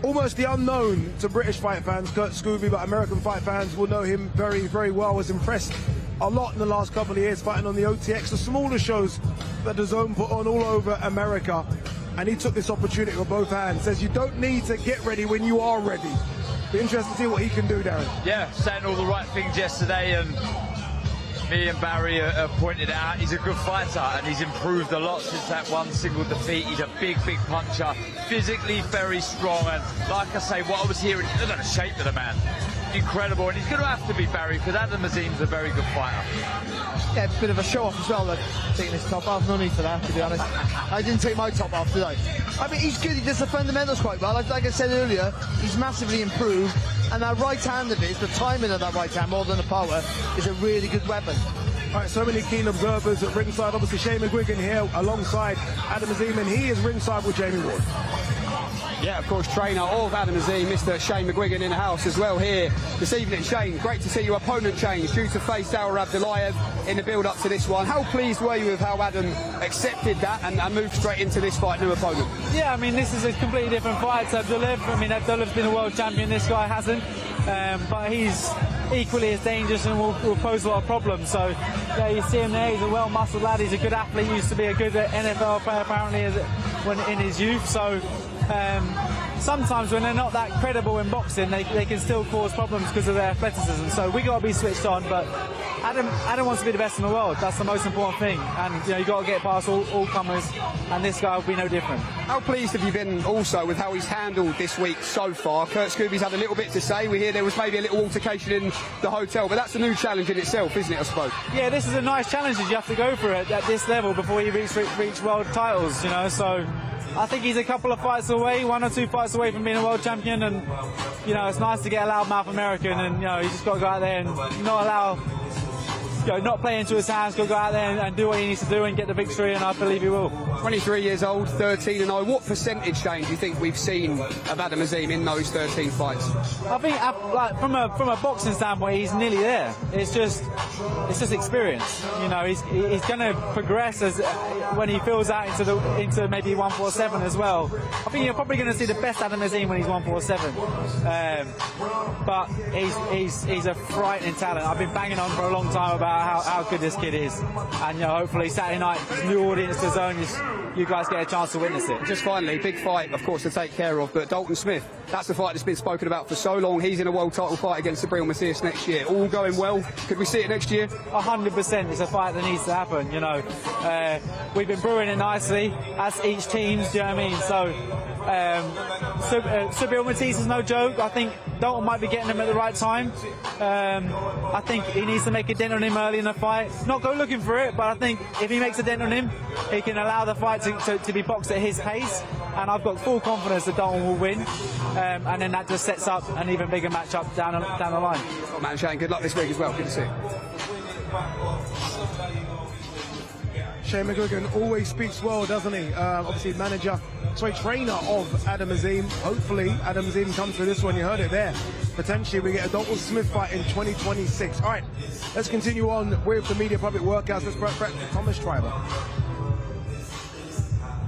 Almost the unknown to British fight fans, Kurt Scooby, but American fight fans will know him very, very well. Was impressed a lot in the last couple of years fighting on the OTX, the smaller shows that DAZN put on all over America. And he took this opportunity with both hands. Says you don't need to get ready when you are ready. Be interested to see what he can do, Darren. Yeah, saying all the right things yesterday, and me and Barry pointed out he's a good fighter and he's improved a lot since that one single defeat. He's a big, big puncher, physically very strong, and like I say, what I was hearing, look at the shape of the man. Incredible, and he's going to have to be Barry, because Adam Azim's a very good fighter. Yeah, a bit of a show off as well, like taking his top off. No need for that, to be honest. I didn't take my top off, did I? I mean, he's good. He does the fundamentals quite well. Like I said earlier, he's massively improved. And that right hand of his, the timing of that right hand more than the power, is a really good weapon. All right, so many keen observers at ringside. Obviously, Shane McGuigan here alongside Adam Azim, and he is ringside with Jamie Ward. Yeah, of course, trainer of Adam Azim, Mr. Shane McGuigan in the house as well here this evening. Shane, great to see your opponent change due to face Daryl Abdullayev in the build-up to this one. How pleased were you with how Adam accepted that and moved straight into this fight, new opponent? Yeah, I mean, this is a completely different fight to Abdullayev. I mean, Abdullahev's been a world champion, this guy hasn't. But he's equally as dangerous and will pose a lot of problems. So, yeah, you see him there, he's a well-muscled lad, he's a good athlete, he used to be a good NFL player apparently when in his youth. So, sometimes when they're not that credible in boxing, they can still cause problems because of their athleticism. So we got to be switched on, but Adam wants to be the best in the world. That's the most important thing, and you know, you got to get past all comers, and this guy will be no different. How pleased have you been also with how he's handled this week so far? Kurt Scooby's had a little bit to say. We hear there was maybe a little altercation in the hotel, but that's a new challenge in itself, isn't it, I suppose? Yeah, this is a nice challenge that you have to go for it at this level before you reach world titles, you know, so I think he's a couple of fights away, 1 or 2 fights away from being a world champion, and you know, it's nice to get a loudmouth American, and you know, you just got to go out there and not allow, you know, not play into his hands, got to go out there and do what he needs to do and get the victory, and I believe he will. 23 years old, 13-0. What percentage change do you think we've seen of Adam Azim in those 13 fights? I think, like, from a boxing standpoint, he's nearly there. It's just experience. You know, he's going to progress as when he fills out into maybe 147 as well. I think you're probably going to see the best Adam Azim when he's 147. But he's a frightening talent. I've been banging on for a long time about how good this kid is, and you know, hopefully Saturday night, new audience to DAZN, you guys get a chance to witness it. Just finally, big fight, of course, to take care of, but Dalton Smith, that's the fight that's been spoken about for so long. He's in a world title fight against Sabril Macias next year. All going well. Could we see it next year? 100%. It's a fight that needs to happen, you know. We've been brewing it nicely, as each team, do you know what I mean? So, Sabril Macias is no joke. I think Dalton might be getting him at the right time. I think he needs to make a dent on him early in the fight. Not go looking for it, but I think if he makes a dent on him, he can allow the fight to be boxed at his pace. And I've got full confidence that Dalton will win. And then that just sets up an even bigger matchup down the line. Oh, man, Shane, good luck this week as well. Good to see you. Shane McGuigan always speaks well, doesn't he? Obviously, trainer of Adam Azim. Hopefully, Adam Azim comes through this one. You heard it there. Potentially, we get a Dalton Smith fight in 2026. All right, let's continue on with the media public workouts. Let's bring back Thomas Schreiber.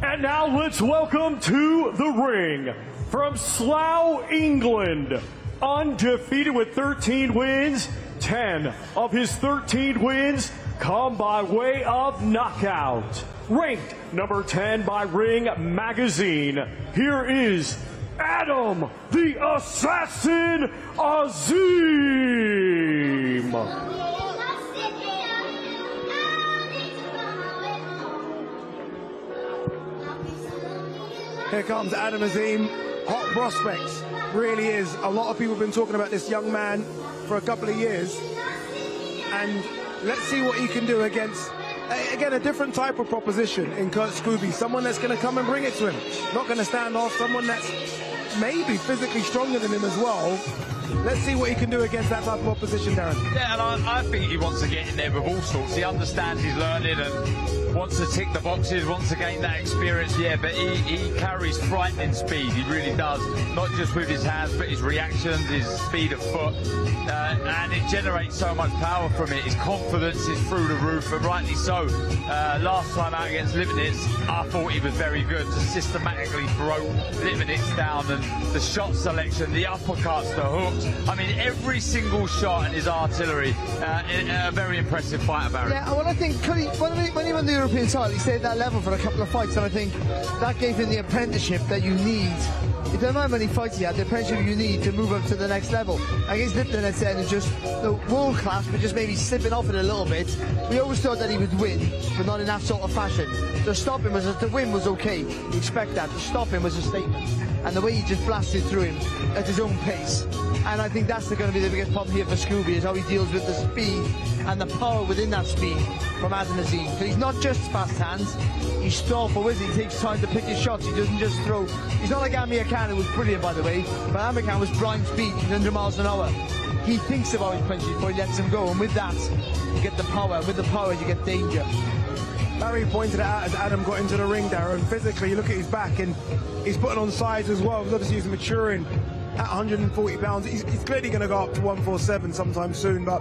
And now let's welcome to the ring, from Slough, England, undefeated with 13 wins, 10 of his 13 wins come by way of knockout. Ranked number 10 by Ring Magazine, here is Adam the Assassin Azim. Here comes Adam Azim, hot prospects. Really is. A lot of people have been talking about this young man for a couple of years. And let's see what he can do against, again, a different type of proposition in Kurt Scooby. Someone that's going to come and bring it to him. Not going to stand off. Someone that's maybe physically stronger than him as well. Let's see what he can do against that type of opposition, Darren. Yeah, and I think he wants to get in there with all sorts. He understands he's learning and wants to tick the boxes, wants to gain that experience, yeah, but he carries frightening speed, he really does. Not just with his hands, but his reactions, his speed of foot, and it generates so much power from it. His confidence is through the roof, and rightly so. Last time out against Lipnitz, I thought he was very good, to systematically broke Lipnitz down, and the shot selection, the uppercuts, the hooks, I mean, every single shot in his artillery, a very impressive fighter, Barry. Yeah, well, I think when he won the European title, he stayed at that level for a couple of fights, and I think that gave him the apprenticeship that you need. It doesn't matter how many fights he had, the apprenticeship you need to move up to the next level. Against Lipton, it's just world class, but just maybe slipping off it a little bit. We always thought that he would win, but not in that sort of fashion. To stop him to win was okay. You expect that. To stop him was a statement. And the way he just blasted through him at his own pace. And I think that's going to be the biggest problem here for Scooby, is how he deals with the speed and the power within that speed from Adam Azim. So he's not just fast hands, he's thoughtful, isn't he? He takes time to pick his shots, he doesn't just throw. He's not like Amir Khan, who was brilliant, by the way, but Amir Khan was blind speed, 100 miles an hour. He thinks about his punches before he lets them go, and with that, you get the power. With the power, you get danger. Barry pointed it out as Adam got into the ring, Darren. Physically, you look at his back, and he's putting on size as well. Obviously, he's maturing at 140 pounds. He's clearly going to go up to 147 sometime soon, but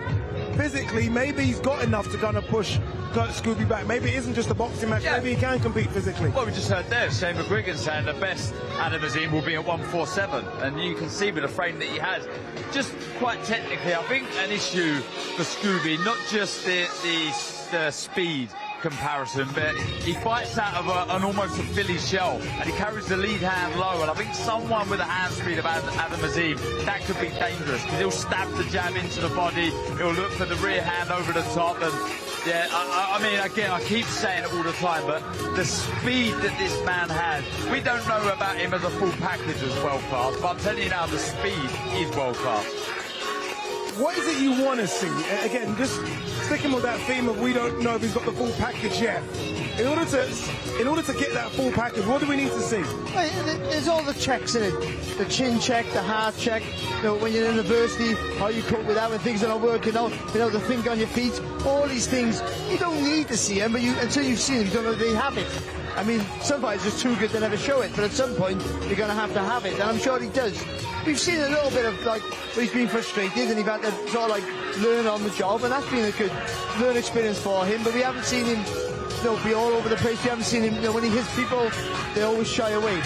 physically, maybe he's got enough to kind of push Kurt Scooby back. Maybe it isn't just a boxing match, yeah. Maybe he can compete physically. Well, we just heard there, Shane McGuigan saying the best Adam Azim will be at 147, and you can see with the frame that he has, just quite technically, I think an issue for Scooby, not just the speed comparison, but he fights out of an almost a Philly shell, and he carries the lead hand low, and I think someone with the hand speed of Adam Azim, that could be dangerous, because he'll stab the jab into the body, he'll look for the rear hand over the top, and yeah, I mean, again, I keep saying it all the time, but the speed that this man has, we don't know about him as a full package as world class, but I'm telling you now, the speed is world class. What is it you want to see? Again, just sticking with that theme of we don't know if he's got the full package yet. In order to get that full package, what do we need to see? There's all the checks in it. The chin check, the heart check. You know, when you're in university, how you cope with that when things are not working out. You know, the think on your feet. All these things, you don't need to see them, but until you've seen them, you don't know they have it. I mean, some fighters are too good to never show it, but at some point, you're going to have it, and I'm sure he does. We've seen a little bit of, like, where he's been frustrated, and he's had to sort of, like, learn on the job, and that's been a good learn experience for him, but we haven't seen him, you know, be all over the place. We haven't seen him, you know, when he hits people, they always shy away.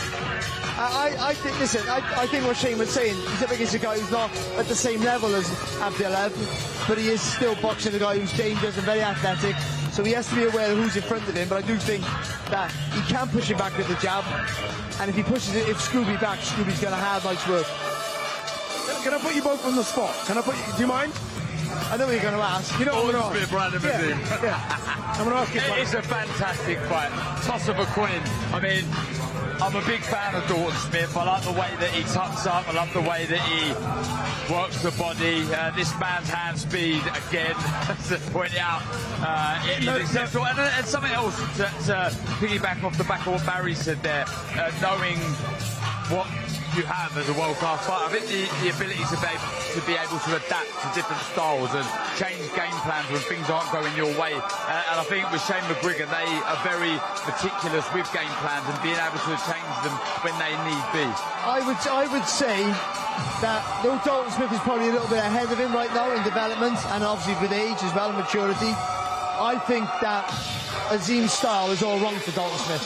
I think, listen, I think what Shane was saying, he's up against a guy who's not at the same level as Abdelaziz, but he is still boxing a guy who's dangerous and very athletic, so he has to be aware of who's in front of him, but I do think that he can push him back with the jab, and if he pushes it, if Scooby back, Scooby's going to have nice work. Can I put you both on the spot? Can I put you, do you mind? I know what you're going to ask. You know what I'm going to ask? Yeah. I'm going to ask you. It's a fantastic fight. Toss of a coin. I mean, I'm a big fan of Dalton Smith. I like the way that he tucks up. I love the way that he works the body. This man's hand speed, again, to point it out, is exceptional. And something else to piggyback off the back of what Barry said there, knowing what you have as a world-class fighter. I think the ability to be able to adapt to different styles and change game plans when things aren't going your way. And I think with Shane McGuigan, they are very meticulous with game plans and being able to change them when they need be. I would say that though Dalton Smith is probably a little bit ahead of him right now in development, and obviously with age as well and maturity, I think that Azim's style is all wrong for Dalton Smith.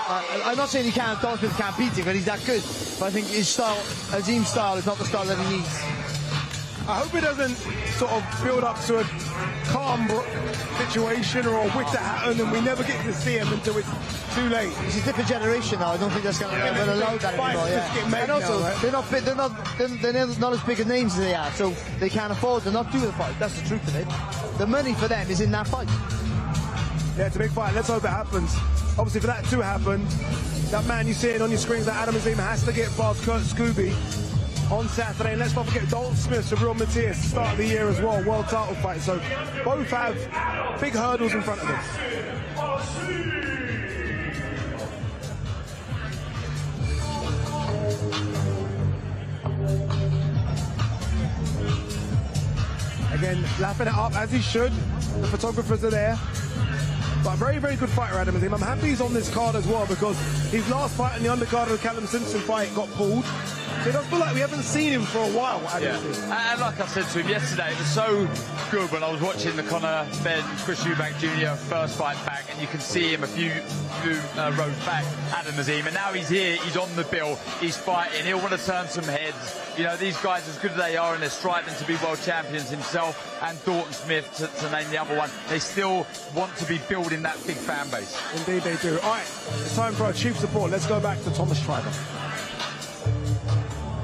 I'm not saying Dalton Smith can't beat him, but he's that good. But I think his style, Azim's style, is not the style that he needs. I hope it doesn't sort of build up to a calm situation or a wit to happen, and we never get to see him until it's too late. It's a different generation now. I don't think that's going to allow that anymore. Yeah. And also, now, right? they're not as big a names as they are, so they can't afford to not do the fight. That's the truth of it. The money for them is in that fight. Yeah, it's a big fight. Let's hope it happens. obviously for that to happen, that man you see it on your screens, that Adam Azim has to get past Kurt Scooby on Saturday. And let's not forget Dalton Smith, Real Matthias, start of the year as well, world title fight. So both have big hurdles in front of them. Again, lapping it up as he should. The photographers are there. But very, very good fighter, Adam Azim. I'm happy he's on this card as well because his last fight in the undercard of the Callum Simpson fight got pulled. So it does feel like we haven't seen him for a while, Adam Azim. And like I said to him yesterday, it was so good when I was watching the Conor, Benn, Chris Eubank Jr. first fight back, and you can see him a few rows back, Adam Azim, and now he's here, he's on the bill, he's fighting, he'll want to turn some heads. You know, these guys, as good as they are, and they're striving to be world champions himself and Dalton Smith, to name the other one, they still want to be building that big fan base. Indeed they do. All right, it's time for our chief support. Let's go back to Thomas Schreiber.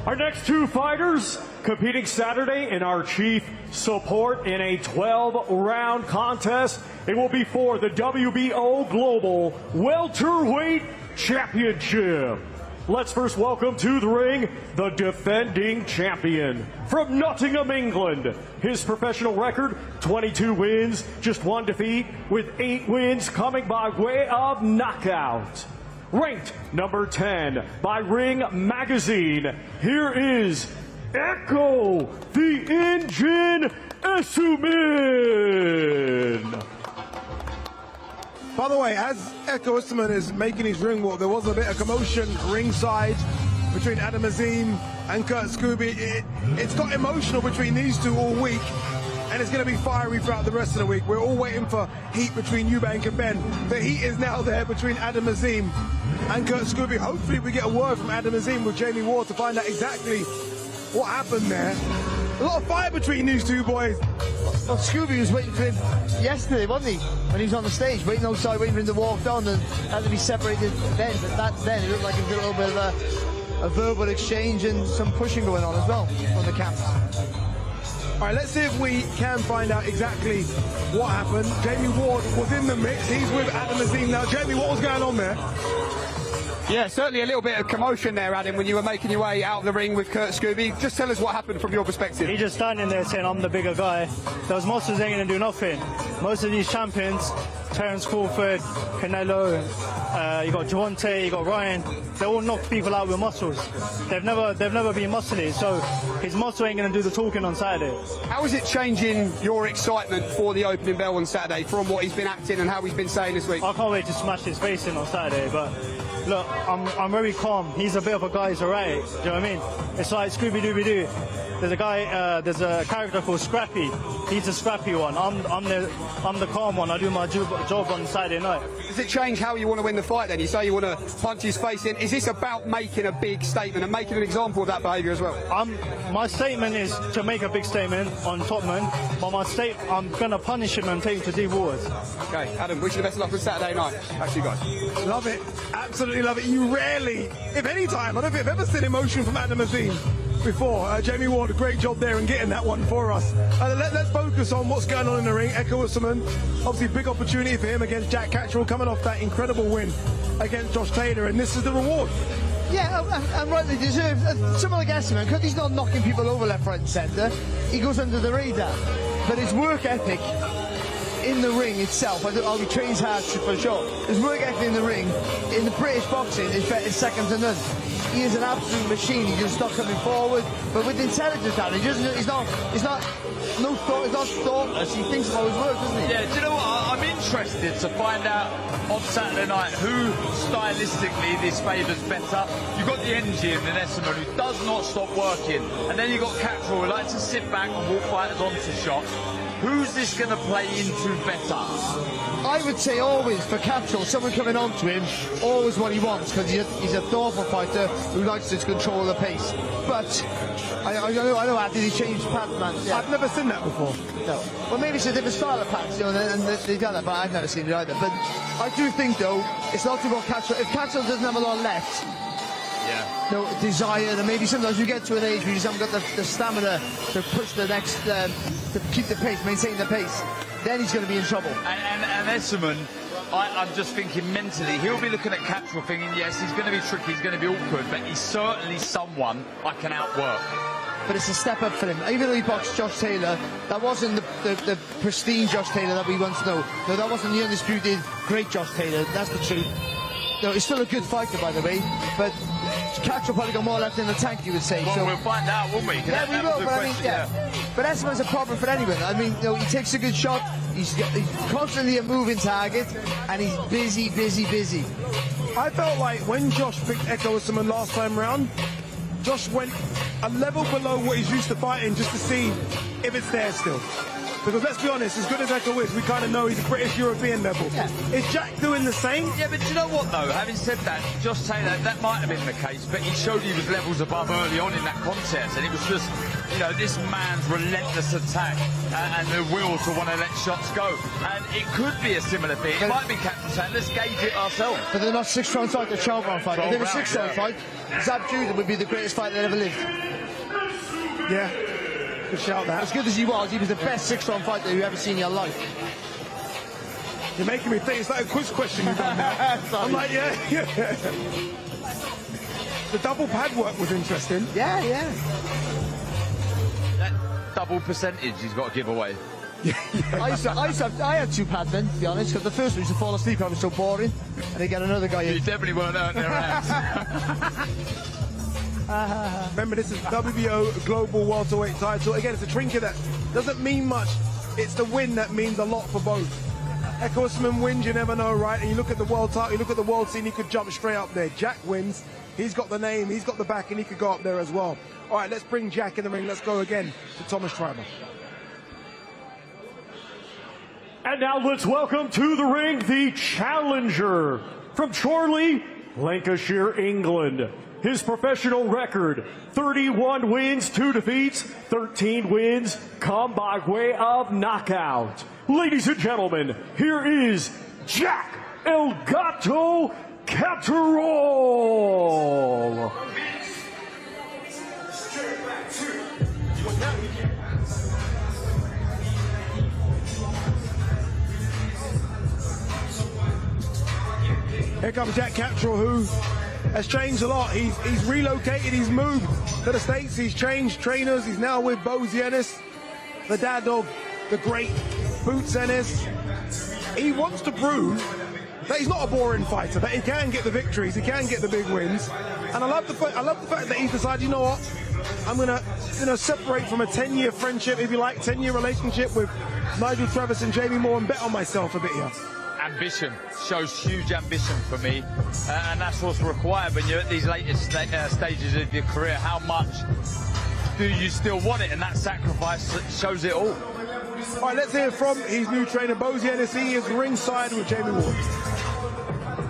Our next two fighters competing Saturday in our chief support in a 12-round contest. It will be for the WBO Global Welterweight Championship. Let's first welcome to the ring the defending champion from Nottingham, England. His professional record, 22 wins, just 1 defeat, with 8 wins coming by way of knockout. Ranked number 10 by Ring Magazine, here is Echo the Engine Essuman. By the way, as Echo Essuman is making his ring walk, there was a bit of commotion ringside between Adam Azim and Kurt Scooby. It's got emotional between these two all week, and it's going to be fiery throughout the rest of the week. We're all waiting for heat between Eubank and Benn. The heat is now there between Adam Azim and Kurt Scooby. Hopefully we get a word from Adam Azim with Jamie Ward to find out exactly what happened there. A lot of fire between these two boys. Well, Scooby was waiting for him yesterday, wasn't he? When he was on the stage, waiting outside, waiting for him to walk down and had to be separated then. But that's then. It looked like it was a little bit of a verbal exchange and some pushing going on as well on the camps. All right, let's see if we can find out exactly what happened. Jamie Ward was in the mix. He's with Adam Azim now. Jamie, what was going on there? Yeah, certainly a little bit of commotion there, Adam, when you were making your way out of the ring with Kurt Scooby. Just tell us what happened from your perspective. He just standing there saying, I'm the bigger guy. Those monsters ain't going to do nothing. Most of these champions, Terence Crawford, Canelo, you got Javante, you got Ryan, they all knock people out with muscles. They've never been muscly, so his muscle ain't going to do the talking on Saturday. How is it changing your excitement for the opening bell on Saturday from what he's been acting and how he's been saying this week? I can't wait to smash his face in on Saturday, but look, I'm very calm. He's a bit of a guy, he's alright. Do you know what I mean? It's like Scooby-Dooby-Doo. There's a guy, there's a character called Scrappy. He's a scrappy one. I'm the calm one. I do my job on Saturday night. Does it change how you want to win the fight then? You say you want to punch his face in. Is this about making a big statement and making an example of that behaviour as well? My statement is to make a big statement on Topman, but I'm going to punish him and take him to deep waters. Okay, Adam, wish you the best of luck with Saturday night. Back to you guys. Love it. Absolutely love it. You rarely, if any time, I don't think I've ever seen emotion from Adam Azim before. Jamie Ward, a great job there in getting that one for us. Let's focus on what's going on in the ring. Echo Essuman, obviously big opportunity for him against Jack Catchell, coming off that incredible win against Josh Taylor, and this is the reward. Yeah, and rightly deserved. Someone like Essuman, because he's not knocking people over left, right and centre, he goes under the radar. But his work ethic in the ring itself, he trains hard for sure. His work ethic in the ring, in the British boxing, is second to none. He is an absolute machine. He just not coming forward, but with intelligence, he's not thoughtless. He thinks about his work, doesn't he? Yeah, do you know what? I'm interested to find out on Saturday night who stylistically this favours better. You've got the engine in Essuman who does not stop working, and then you've got Cattrall who likes to sit back and walk fighters onto shots. Who's this going to play into better? I would say always for Cattrall, someone coming on to him, always what he wants, because he's a thoughtful fighter who likes to control the pace. But I know how did he change pattern, man? Yeah. I've never seen that before. No. Well, maybe it's a different style of pattern, and they've done that, but I've never seen it either. But I do think, though, it's not about Cattrall. If Cattrall doesn't have a lot left, no desire, and maybe sometimes you get to an age where you just haven't got the stamina to push the next, to keep the pace, maintain the pace, then he's going to be in trouble. And Essuman, I'm just thinking mentally, he'll be looking at Cattrall thinking, yes, he's going to be tricky, he's going to be awkward, but he's certainly someone I can outwork. But it's a step up for him. Even though he boxed Josh Taylor, that wasn't the pristine Josh Taylor that we once know. No, that wasn't the undisputed great Josh Taylor. That's the truth. No, he's still a good fighter, by the way. But Cattrall probably got more left in the tank, you would say. Well, so we'll find out, won't we? Yeah, we will. But I mean, But Esmer's a problem for anyone. I mean, you know, he takes a good shot. He's constantly a moving target, and he's busy. I felt like when Josh picked Echo Usman last time round, Josh went a level below what he's used to fighting just to see if it's there still. Because let's be honest, as good as Echo is, we kind of know he's a British European level. Yeah. Is Jack doing the same? Yeah, but do you know what though? Having said that, Josh Taylor, that might have been the case, but he showed he was levels above early on in that contest, and it was just, you know, this man's relentless attack and the will to want to let shots go. And it could be a similar thing. It might be Cattrall saying, let's gauge it ourselves. But they're not 6 round fight, they're 12 round fight. If they were 6 round fight, Zab Judah would be the greatest fighter that ever lived. Yeah. Good shout that. As good as he was the best 6 round fighter you've ever seen in your life. You're making me think it's like a quiz question you've done now. I'm like, yeah. The double pad work was interesting. Yeah. That double percentage he's got to give away. I had 2 pads then, to be honest, because the first one used to fall asleep, I was so boring, and they get another guy in. You definitely weren't out there hands. Remember, this is WBO Global Welterweight title. Again, it's a trinket that doesn't mean much. It's the win that means a lot for both. Echo Usman wins, you never know, right? And you look at the world title, you look at the world scene, he could jump straight up there. Jack wins. He's got the name, he's got the back, and he could go up there as well. All right, let's bring Jack in the ring. Let's go again to Thomas Treiber. And now let's welcome to the ring the challenger from Chorley, Lancashire, England. His professional record, 31 wins, 2 defeats, 13 wins, come by way of knockout. Ladies and gentlemen, here is Jack El Gato Cattrall. Here comes Jack Cattrall, who has changed a lot. He's relocated, he's moved to the States, he's changed trainers, he's now with Bose Ennis, the dad of the great Boots Ennis. He wants to prove that he's not a boring fighter, that he can get the victories, he can get the big wins. And I love the fact that he's decided, you know what, I'm gonna separate from a 10-year friendship, if you like, 10-year relationship with Nigel Travis and Jamie Moore, and bet on myself a bit here. Ambition, shows huge ambition for me, and that's what's required when you're at these latest stages of your career. How much do you still want it? And that sacrifice shows it all. All right, let's hear from his new trainer, Bose Ennis. He is ringside with Jamie Ward.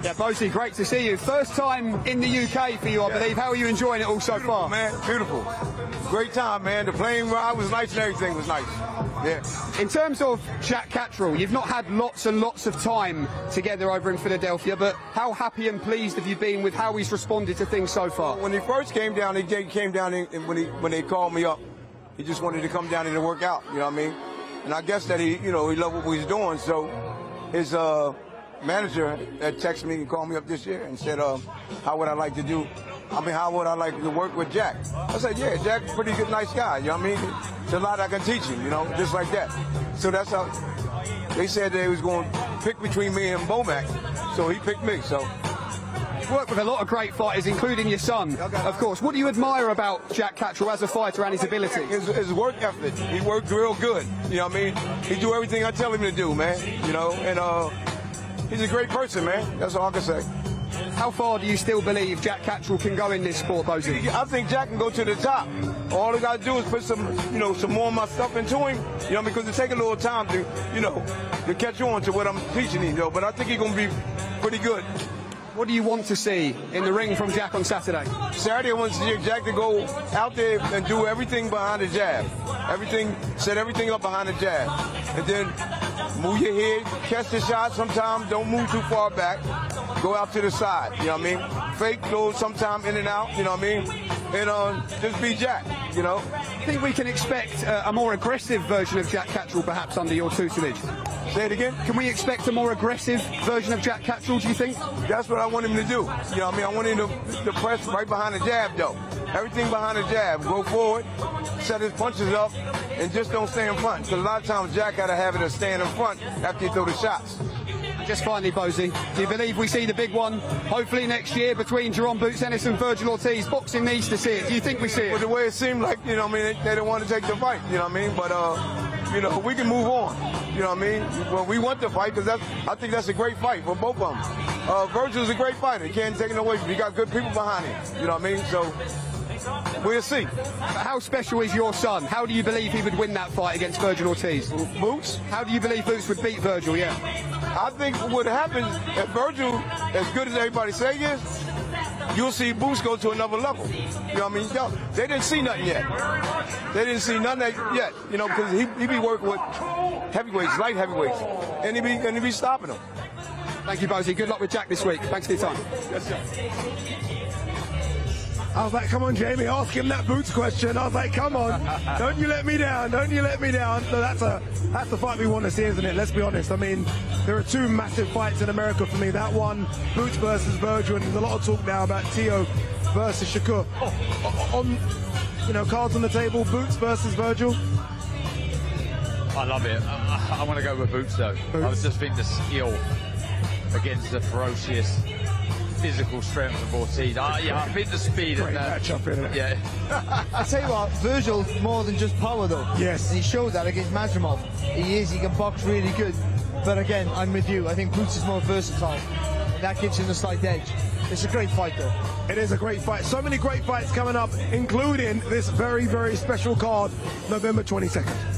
Yeah, Bose, great to see you. First time in the UK for you, I believe. How are you enjoying it all so far? Man, beautiful. Great time, man. The plane ride was nice and everything was nice. Yeah. In terms of Jack Cattrall, you've not had lots and lots of time together over in Philadelphia, but how happy and pleased have you been with how he's responded to things so far? When he first came down, he came down when they called me up. He just wanted to come down and work out, you know what I mean? And I guess that he loved what he's doing. So his manager had texted me and called me up this year and said, how would I like to work with Jack? I said, yeah, Jack's a pretty good, nice guy, you know what I mean? There's a lot I can teach him, just like that. So that's how they said they was going to pick between me and Bomac, so he picked me, so. You've worked with a lot of great fighters, including your son, of course. What do you admire about Jack Cattrall as a fighter and his ability? His work ethic. He worked real good, you know what I mean? He do everything I tell him to do, man, and he's a great person, man. That's all I can say. How far do you still believe Jack Cattrall can go in this sport, Bose? I think Jack can go to the top. All he got to do is put some more of my stuff into him, because it take a little time to catch on to what I'm teaching him, But I think he's going to be pretty good. What do you want to see in the ring from Jack on Saturday? Saturday, I want to see Jack to go out there and do everything behind the jab. Set everything up behind the jab. And then move your head, catch the shot sometimes, don't move too far back. Go out to the side, you know what I mean? Fake those sometime in and out, you know what I mean? And just be Jack, I think we can expect a more aggressive version of Jack Cattrall perhaps under your tutelage. Say it again? Can we expect a more aggressive version of Jack Catterall, do you think? That's what I want him to do. You know what I mean? I want him to press right behind the jab, though. Everything behind the jab. Go forward, set his punches up, and just don't stay in front. Because a lot of times Jack got to have it of staying in front after you throw the shots. Just finally, Bozy, do you believe we see the big one, hopefully next year, between Jerome Boots Ennis and Virgil Ortiz? Boxing needs to see it. Do you think we see it? Well, the way it seemed like, you know what I mean, they don't want to take the fight, you know what I mean? But, you know, we can move on, you know what I mean? Well, we want the fight because I think that's a great fight for both of them. Virgil's a great fighter. You can't take it away from him. He got good people behind him, you know what I mean? So we'll see. How special is your son? How do you believe he would win that fight against Virgil Ortiz? Boots? How do you believe Boots would beat Virgil, yeah? I think what happens, if Virgil, as good as everybody say he is, you'll see Boots go to another level. You know what I mean? They didn't see nothing yet. They didn't see nothing yet, you know, because he be working with heavyweights, light heavyweights, and he be stopping them. Thank you, Bozy. Good luck with Jack this week. Thanks for your time. Yes, sir. I was like, come on, Jamie, ask him that Boots question. I was like, come on, don't you let me down, don't you let me down. So that's the fight we want to see, isn't it? Let's be honest. I mean, there are two massive fights in America for me. That one, Boots versus Virgil, and there's a lot of talk now about Tio versus Shakur. On, you know, cards on the table, Boots versus Virgil. I love it. I want to go with Boots, though. Boots. I just think the skill against the ferocious physical strength of Ortiz. I think the speed Great and matchup, isn't it? Yeah. I tell you what, Virgil's more than just power though. Yes. And he showed that against Mazrimov. He can box really good. But again, I'm with you. I think Boots is more versatile. That gives him a slight edge. It's a great fight though. It is a great fight. So many great fights coming up, including this very, very special card, November 22nd.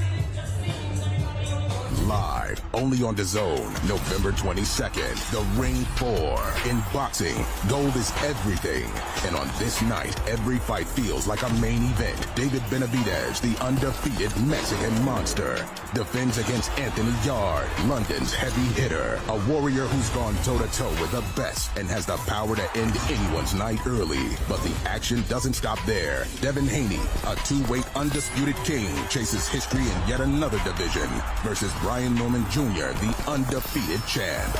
Live, only on DAZN, November 22nd, The Ring 4. In boxing, gold is everything. And on this night, every fight feels like a main event. David Benavidez, the undefeated Mexican monster, defends against Anthony Yard, London's heavy hitter. A warrior who's gone toe-to-toe with the best and has the power to end anyone's night early. But the action doesn't stop there. Devin Haney, a two-weight undisputed king, chases history in yet another division versus Brian Norman Jr., the undefeated champ.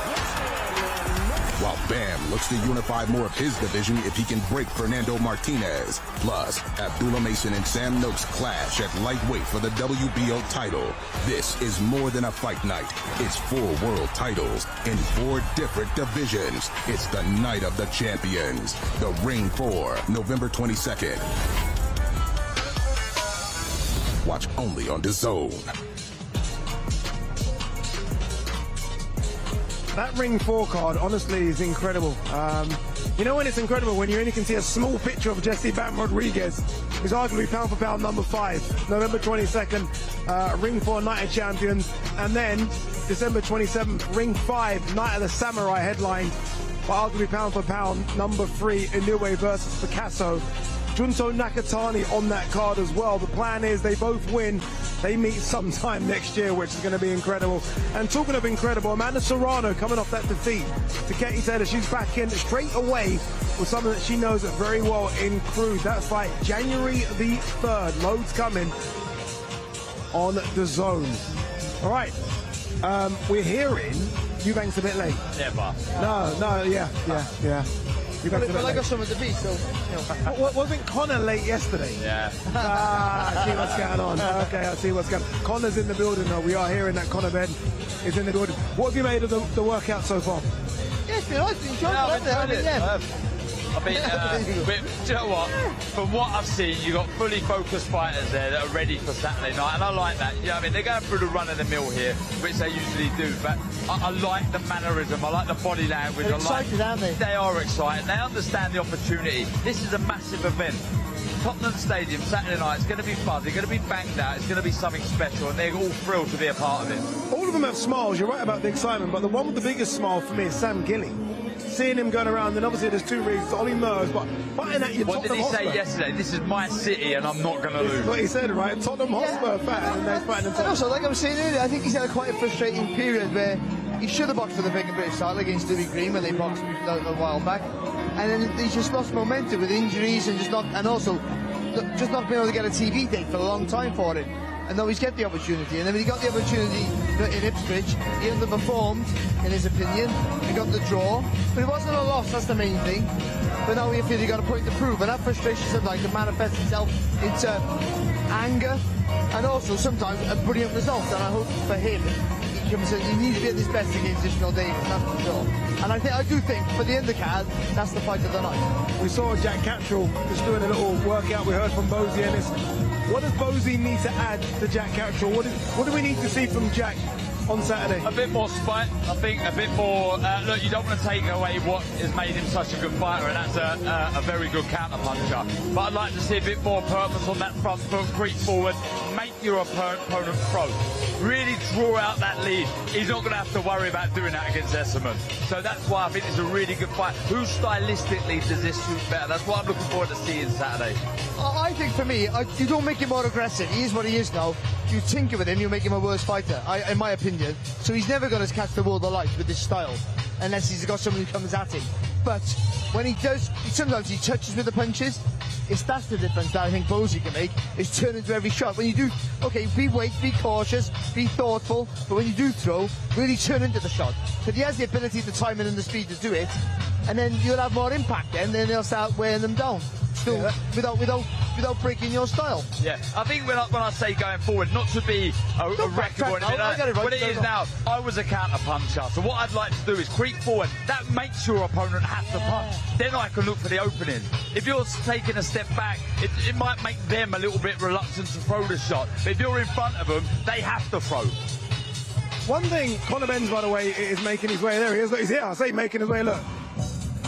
While Bam looks to unify more of his division if he can break Fernando Martinez. Plus, Abdullah Mason and Sam Noakes clash at lightweight for the WBO title. This is more than a fight night. It's 4 world titles in 4 different divisions. It's the night of the champions. The Ring 4, November 22nd. Watch only on DAZN. That Ring 4 card, honestly, is incredible. You know when it's incredible? When you only can see a small picture of Jesse Bam Rodriguez, who's arguably pound for pound number 5. November 22nd, Ring 4 Night of Champions. And then December 27th, Ring 5 Night of the Samurai headline, by arguably pound for pound number 3, Inoue versus Picasso. Junto Nakatani on that card as well. The plan is they both win. They meet sometime next year, which is going to be incredible. And talking of incredible, Amanda Serrano coming off that defeat to Katie Taylor. She's back in straight away with something that she knows very well in Cruz. That fight, January the 3rd. Loads coming on DAZN. All right. We're hearing Eubank's a bit late. Yeah, boss. No, yeah. But I got some of the beat, so, you know. Wasn't Conor late yesterday? Yeah. I see what's going on. Okay, I see what's going on. Conor's in the building, though. We are hearing that Conor Benn is in the building. What have you made of the workout so far? Yeah, it's been nice. Enjoyed it. I mean, do you know what? From what I've seen, you've got fully focused fighters there that are ready for Saturday night, and I like that. You know, I mean, they're going through the run of the mill here, which they usually do, but I like the mannerism, I like the body language. They're excited, aren't they? They are excited. They understand the opportunity. This is a massive event. Tottenham Stadium, Saturday night, it's going to be fun, they're going to be banged out, it's going to be something special, and they're all thrilled to be a part of it. All of them have smiles, you're right about the excitement, but the one with the biggest smile for me is Sam Gilly. Seeing him going around, and obviously there's 2 reasons, Ollie Murs, but fighting at your What did Tottenham he Hotspur. say yesterday? This is my city, and I'm not going to lose. What he said, right? Tottenham Hotspur fan, and they're fighting in And Tottenham. also, like I was saying earlier, I think he's had a quite a frustrating period where he should have boxed for the bigger British title against Louis Green when they boxed a while back, and then he's just lost momentum with injuries and just not being able to get a TV date for a long time for it. and always get the opportunity. And then when he got the opportunity in Ipswich, he underperformed, in his opinion. He got the draw, but it wasn't a loss, that's the main thing. But now we feel he got a point to prove, and that frustration sometimes can manifest itself into anger, and also sometimes a brilliant result. And I hope for him, he needs to be at his best against Ishmael Davis, that's for sure. And I do think, for the undercard, that's the fight of the night. We saw Jack Cattrall just doing a little workout. We heard from Bozy Ennis. What does Bozy need to add to Jack Cattrall? What do we need to see from Jack on Saturday? A bit more spite, I think, a bit more... look, you don't want to take away what has made him such a good fighter, and that's a very good counter-puncher. But I'd like to see a bit more purpose on that front foot, creep forward, make your opponent throw. Really draw out that lead. He's not going to have to worry about doing that against Esserman. So that's why I think it's a really good fight. Who stylistically does this suit better? That's what I'm looking forward to seeing Saturday. I think for me, you don't make him more aggressive. He is what he is now. You tinker with him, you make him a worse fighter, in my opinion. So he's never going to catch the world alight with this style, unless he's got someone who comes at him. But when he does, sometimes he touches with the punches. That's the difference that I think Bozy can make, is turn into every shot. When you do, okay, be cautious, be thoughtful, but when you do throw, really turn into the shot. Because he has the ability, the timing and the speed to do it, and then you'll have more impact then he'll start wearing them down. Still, without breaking your style. Yeah, I think when I say going forward, not to be a record or anything like that, but it is now. I was a counter puncher, so what I'd like to do is creep forward. That makes your opponent have to punch. Then I can look for the opening. If you're taking a step back, it might make them a little bit reluctant to throw the shot. But if you're in front of them, they have to throw. One thing, Conor Benn, by the way, is making his way. There he is. Look, he's here. I say making his way. Look,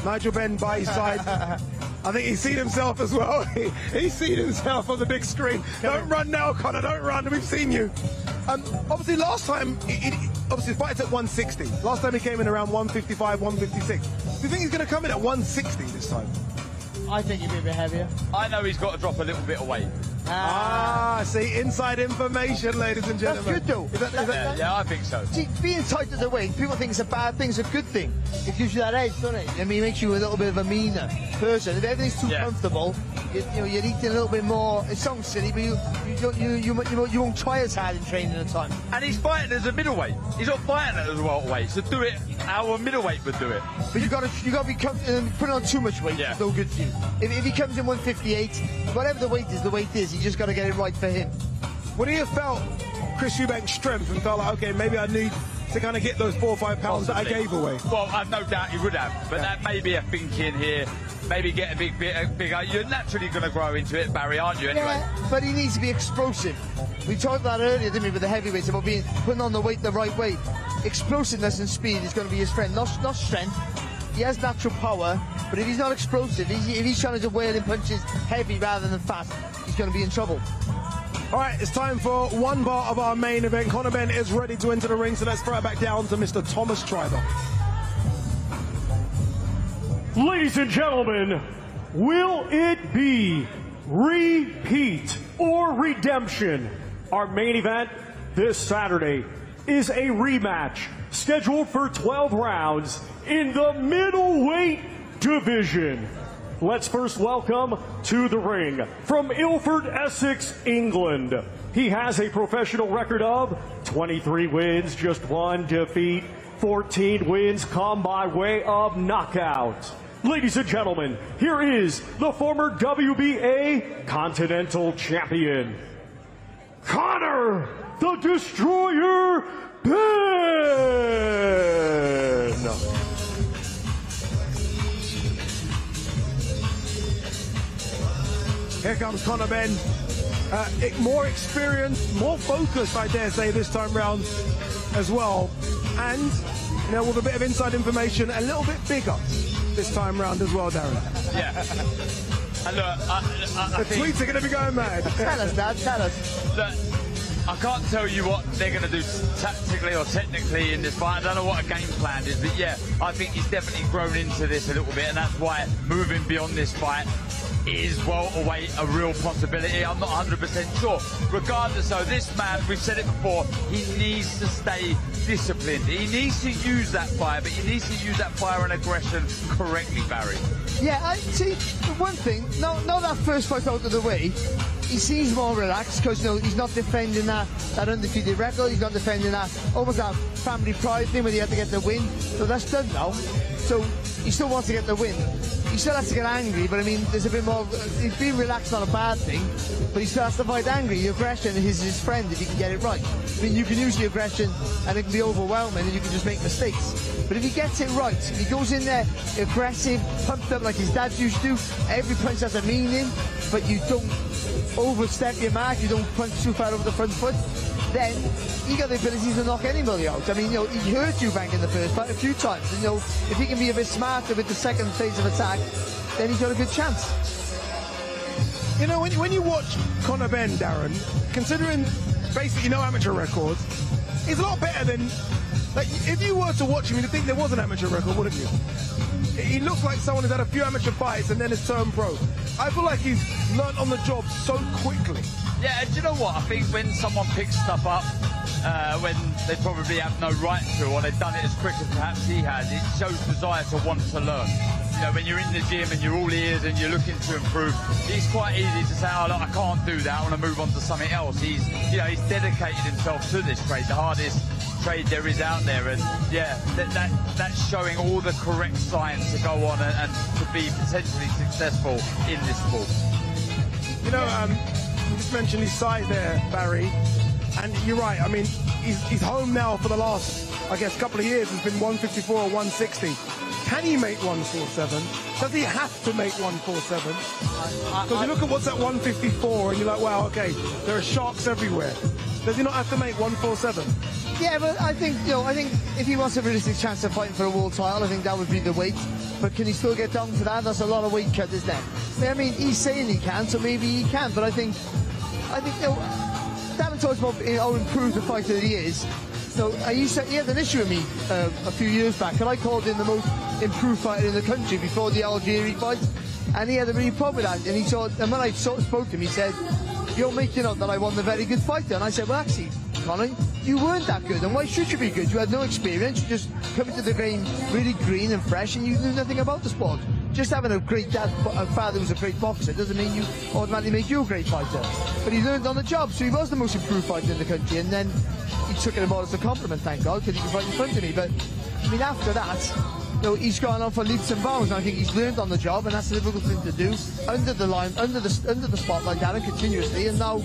Nigel Benn by his side. I think he's seen himself as well. He's seen himself on the big screen. Don't run now, Conor. Don't run. We've seen you. Obviously, last time, obviously, the fight's at 160. Last time he came in around 155, 156. Do you think he's going to come in at 160 this time? I think he'd be a bit heavier. I know he's got to drop a little bit of weight. See, inside information, ladies and gentlemen. That's good, though. Yeah, I think so. See, being tight at the weight, people think it's a bad thing, it's a good thing. It gives you that edge, doesn't it? I mean, it makes you a little bit of a meaner person. If everything's too comfortable, you're eating a little bit more. It sounds silly, but you won't try as hard in training at the time. And he's fighting as a middleweight. He's not fighting as a welterweight. So do it how a middleweight would do it. But you got to be putting on too much weight. It's no good for you. If he comes in 158, whatever the weight is. You just got to get it right for him. Would he have felt Chris Eubank's strength and felt like, okay, maybe I need to kind of get those 4 or 5 pounds that I gave away? Well, I've no doubt he would have, but that may be a thinking here. Maybe get a bit bigger. You're naturally going to grow into it, Barry, aren't you? Anyway. Yeah, but he needs to be explosive. We talked about it earlier, didn't we, with the heavyweights, about putting on the weight the right way. Explosiveness and speed is going to be his friend, not strength. He has natural power, but if he's not explosive, if he's trying to whale in punches heavy rather than fast, he's going to be in trouble. All right, it's time for one part of our main event. Conor Benn is ready to enter the ring, so let's throw it back down to Mr. Thomas Triber. Ladies and gentlemen, will it be repeat or redemption? Our main event this Saturday is a rematch scheduled for 12 rounds in the middleweight division. Let's first welcome to the ring from Ilford, Essex, England. He has a professional record of 23 wins, just 1 defeat. 14 wins come by way of knockout. Ladies and gentlemen, here is the former WBA Continental Champion, Conor the Destroyer Benn. Here comes Conor Benn. More experienced, more focused, I dare say, this time round as well. And, you know, with a bit of inside information, a little bit bigger this time round as well, Darren. Yeah. And look, the tweets are going to be going mad. Tell us, Dad, tell us. Look, I can't tell you what they're going to do tactically or technically in this fight. I don't know what a game plan is, but yeah, I think he's definitely grown into this a little bit, and that's why moving beyond this fight is welterweight a real possibility. I'm not 100% sure. Regardless, though, this man, we've said it before, he needs to stay disciplined. He needs to use that fire, but he needs to use that fire and aggression correctly, Barry. Yeah, I see. One thing, now that first fight out of the way, he seems more relaxed because he's not defending that undefeated record. He's not defending that almost that family pride thing where he had to get the win. So that's done now. So he still wants to get the win. He still has to get angry, but I mean, there's a bit more. He's being relaxed, not a bad thing, but he still has to fight angry. The aggression is his friend if he can get it right. I mean, you can use the aggression and it can be overwhelming and you can just make mistakes. But if he gets it right, if he goes in there aggressive, pumped up like his dad used to, every punch has a meaning, but you don't overstep your mark, you don't punch too far over the front foot, then he got the ability to knock anybody out. I mean, he hurt Eubank in the first fight a few times. And, if he can be a bit smarter with the second phase of attack, then he's got a good chance. When you watch Conor Benn, Darren, considering basically no amateur records, he's a lot better than. Like, if you were to watch him, you'd think there was an amateur record, wouldn't you? He looks like someone who's had a few amateur fights and then has turned pro. I feel like he's learnt on the job so quickly. Yeah, and do you know what? I think when someone picks stuff up when they probably have no right to, or they've done it as quick as perhaps he has, it shows desire to want to learn. When you're in the gym and you're all ears and you're looking to improve, it's quite easy to say, oh, look, I can't do that, I want to move on to something else. He's dedicated himself to this trade, the hardest trade there is out there, and yeah, that's showing all the correct signs to go on and to be potentially successful in this sport. You just mentioned his size there, Barry, and you're right. I mean, he's home now for the last, I guess, couple of years. Has been 154 or 160. Can he make 147? Does he have to make 147? Because you look at what's at 154 and you're like, wow, okay, there are sharks everywhere. Does he not have to make 147? Yeah, but I think if he wants a realistic chance of fighting for a world title, I think that would be the weight. But can he still get down to that? That's a lot of weight cut, isn't there? I mean, he's saying he can, so maybe he can. But I think Darren talks about how improved the fighter that he is. So he had an issue with me a few years back, and I called him the most improved fighter in the country before the Algeria fight, and he had a real problem with that. And when I sort of spoke to him, he said, "You're making up that I wasn't a very good fighter." And I said, "Well, actually, Conor, you weren't that good, and why should you be good? You had no experience. You just come into the game really green and fresh, and you knew nothing about the sport. Just having a great dad, a father who's a great boxer doesn't mean you automatically make you a great fighter." But he learned on the job, so he was the most improved fighter in the country, and then he took it as a compliment, thank God, because he can fight in front of me. But I mean, after that, he's gone on for leaps and bounds, and I think he's learned on the job, and that's a difficult thing to do under the spotlight, Darren, continuously. And now,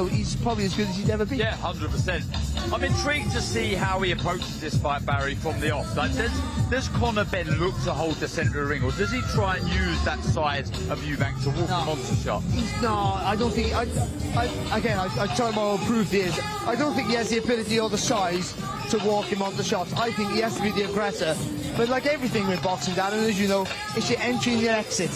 he's probably as good as he's ever been. Yeah, 100%. I'm intrigued to see how he approaches this fight, Barry, from the off. Like, does Conor Benn look to hold the centre of the ring, or does he try and use that side of Eubank to walk him onto shot? No, I don't think. I tell him how improved he is. I don't think he has the ability or the size to walk him onto shots. I think he has to be the aggressor. But like everything with boxing, Darren, as you know, it's your entry and your exit.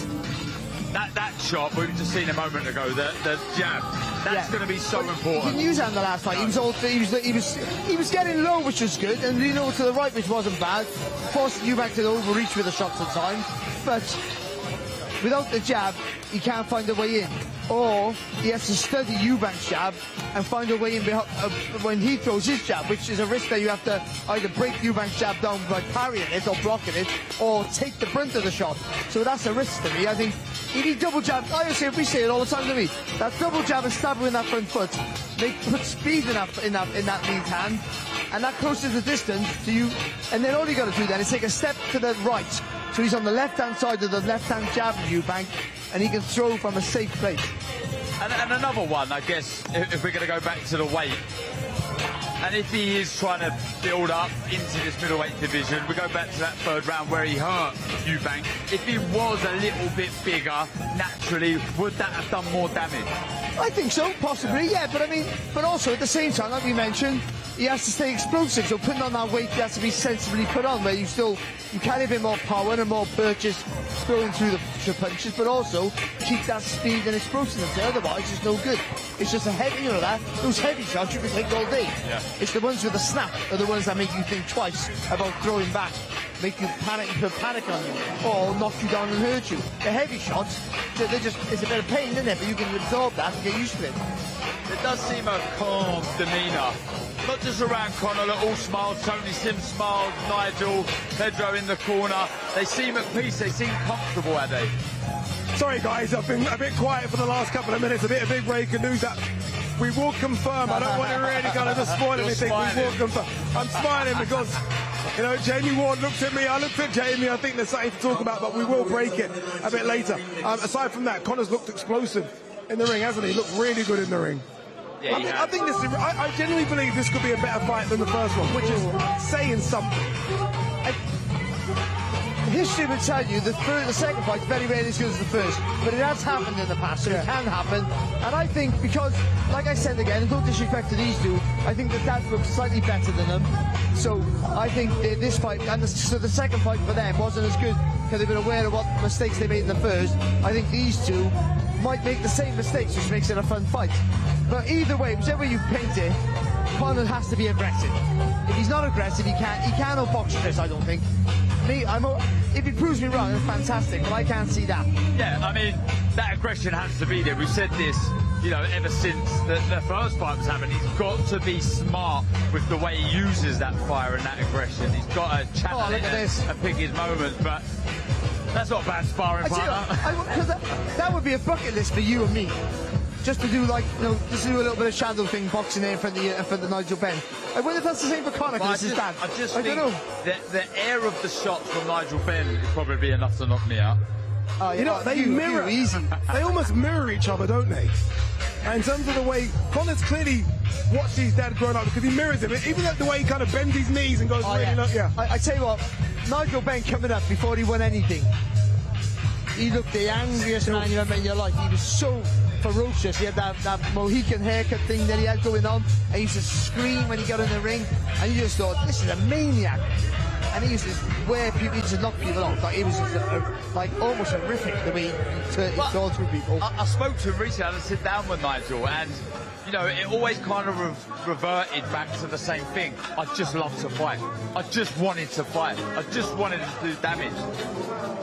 That shot we've just seen a moment ago, the jab, that's going to be so important. He didn't use that in the last fight. He was getting low, which was good, and to the right, which wasn't bad. Forced Eubank to overreach with the shots at time, but without the jab, he can't find a way in. Or he has to study Eubank's jab and find a way in when he throws his jab, which is a risk that you have to either break Eubank's jab down by parrying it or blocking it, or take the brunt of the shot. So that's a risk to me. I think if he double jab, we say it all the time to me, that double jab and stab in that front foot, put speed in that lead hand, and that closes the distance to you. And then all you got to do then is take a step to the right, so he's on the left-hand side of the left-hand jab of Eubank, and he can throw from a safe place. And another one, I guess, if we're going to go back to the weight, and if he is trying to build up into this middleweight division, we go back to that third round where he hurt Eubank. If he was a little bit bigger, naturally, would that have done more damage? I think so, possibly, yeah. But also at the same time, like we mentioned, he has to stay explosive, so putting on that weight, he has to be sensibly put on, where you carry a bit more power and more purchase throwing through the punches, but also keep that speed and explosiveness. Otherwise, it's no good. It's just a heavy, those heavy shots you can take all day. Yeah. It's the ones with the snap are the ones that make you think twice about throwing back, make you panic and put panic on you, or knock you down and hurt you. The heavy shots, it's a bit of pain, isn't it? But you can absorb that and get used to it. It does seem a calm demeanour. Not just around Conor, look, all smiled, Tony Sims smiled, Nigel, Pedro in the corner. They seem at peace, they seem comfortable, are they? Sorry guys, I've been a bit quiet for the last couple of minutes. A bit of big breaking news that we will confirm. I don't want to really kind of just spoil anything. We will confirm. I'm smiling because, you know, Jamie Ward looked at me. I looked at Jamie. I think there's something to talk about, but we will break it a bit later. Aside from that, Conor's looked explosive in the ring, hasn't he? He looked really good in the ring. Yeah, I think this. I genuinely believe this could be a better fight than the first one, which is saying something. History would tell you the second fight's very rarely as good as the first, but it has happened in the past, so it can happen. And I think because, like I said again, no disrespect to these two, I think that looks slightly better than them. So I think this fight, and so the second fight for them wasn't as good because they've been aware of what mistakes they made in the first. I think these two might make the same mistakes, which makes it a fun fight. But either way, whichever way you paint it, Conor has to be aggressive. If he's not aggressive, he can't outbox Chris, I don't think. If he proves me wrong, it's fantastic, but I can't see that. Yeah, I mean, that aggression has to be there. We've said this, you know, ever since the first fight was happening. He's got to be smart with the way he uses that fire and that aggression. He's got to channel it and pick his moments, but that's not a bad sparring partner. That would be a bucket list for you and me. Just to do just to do a little bit of shadow thing, boxing there in front of Nigel Benn. I wonder if that's the same for Conor, because this is bad. I just think the air of the shots from Nigel Benn is probably enough to knock me out. You know, they mirror. They almost mirror each other, don't they? And in terms of the way Conor's clearly watched his dad growing up, because he mirrors him. Even the way he kind of bends his knees and goes I tell you what, Nigel Benn coming up before he won anything, he looked the angriest man you ever met in your life. He was so ferocious. He had that Mohican haircut thing that he had going on, and he used to scream when he got in the ring, and you just thought, this is a maniac. And he used to wear people, he used to knock people off. Like, it was just like almost horrific the way he tore through people. I spoke to him recently. I had to sit down with Nigel, and you know, it always kind of reverted back to the same thing. I just loved to fight. I just wanted to fight. I just wanted to do damage.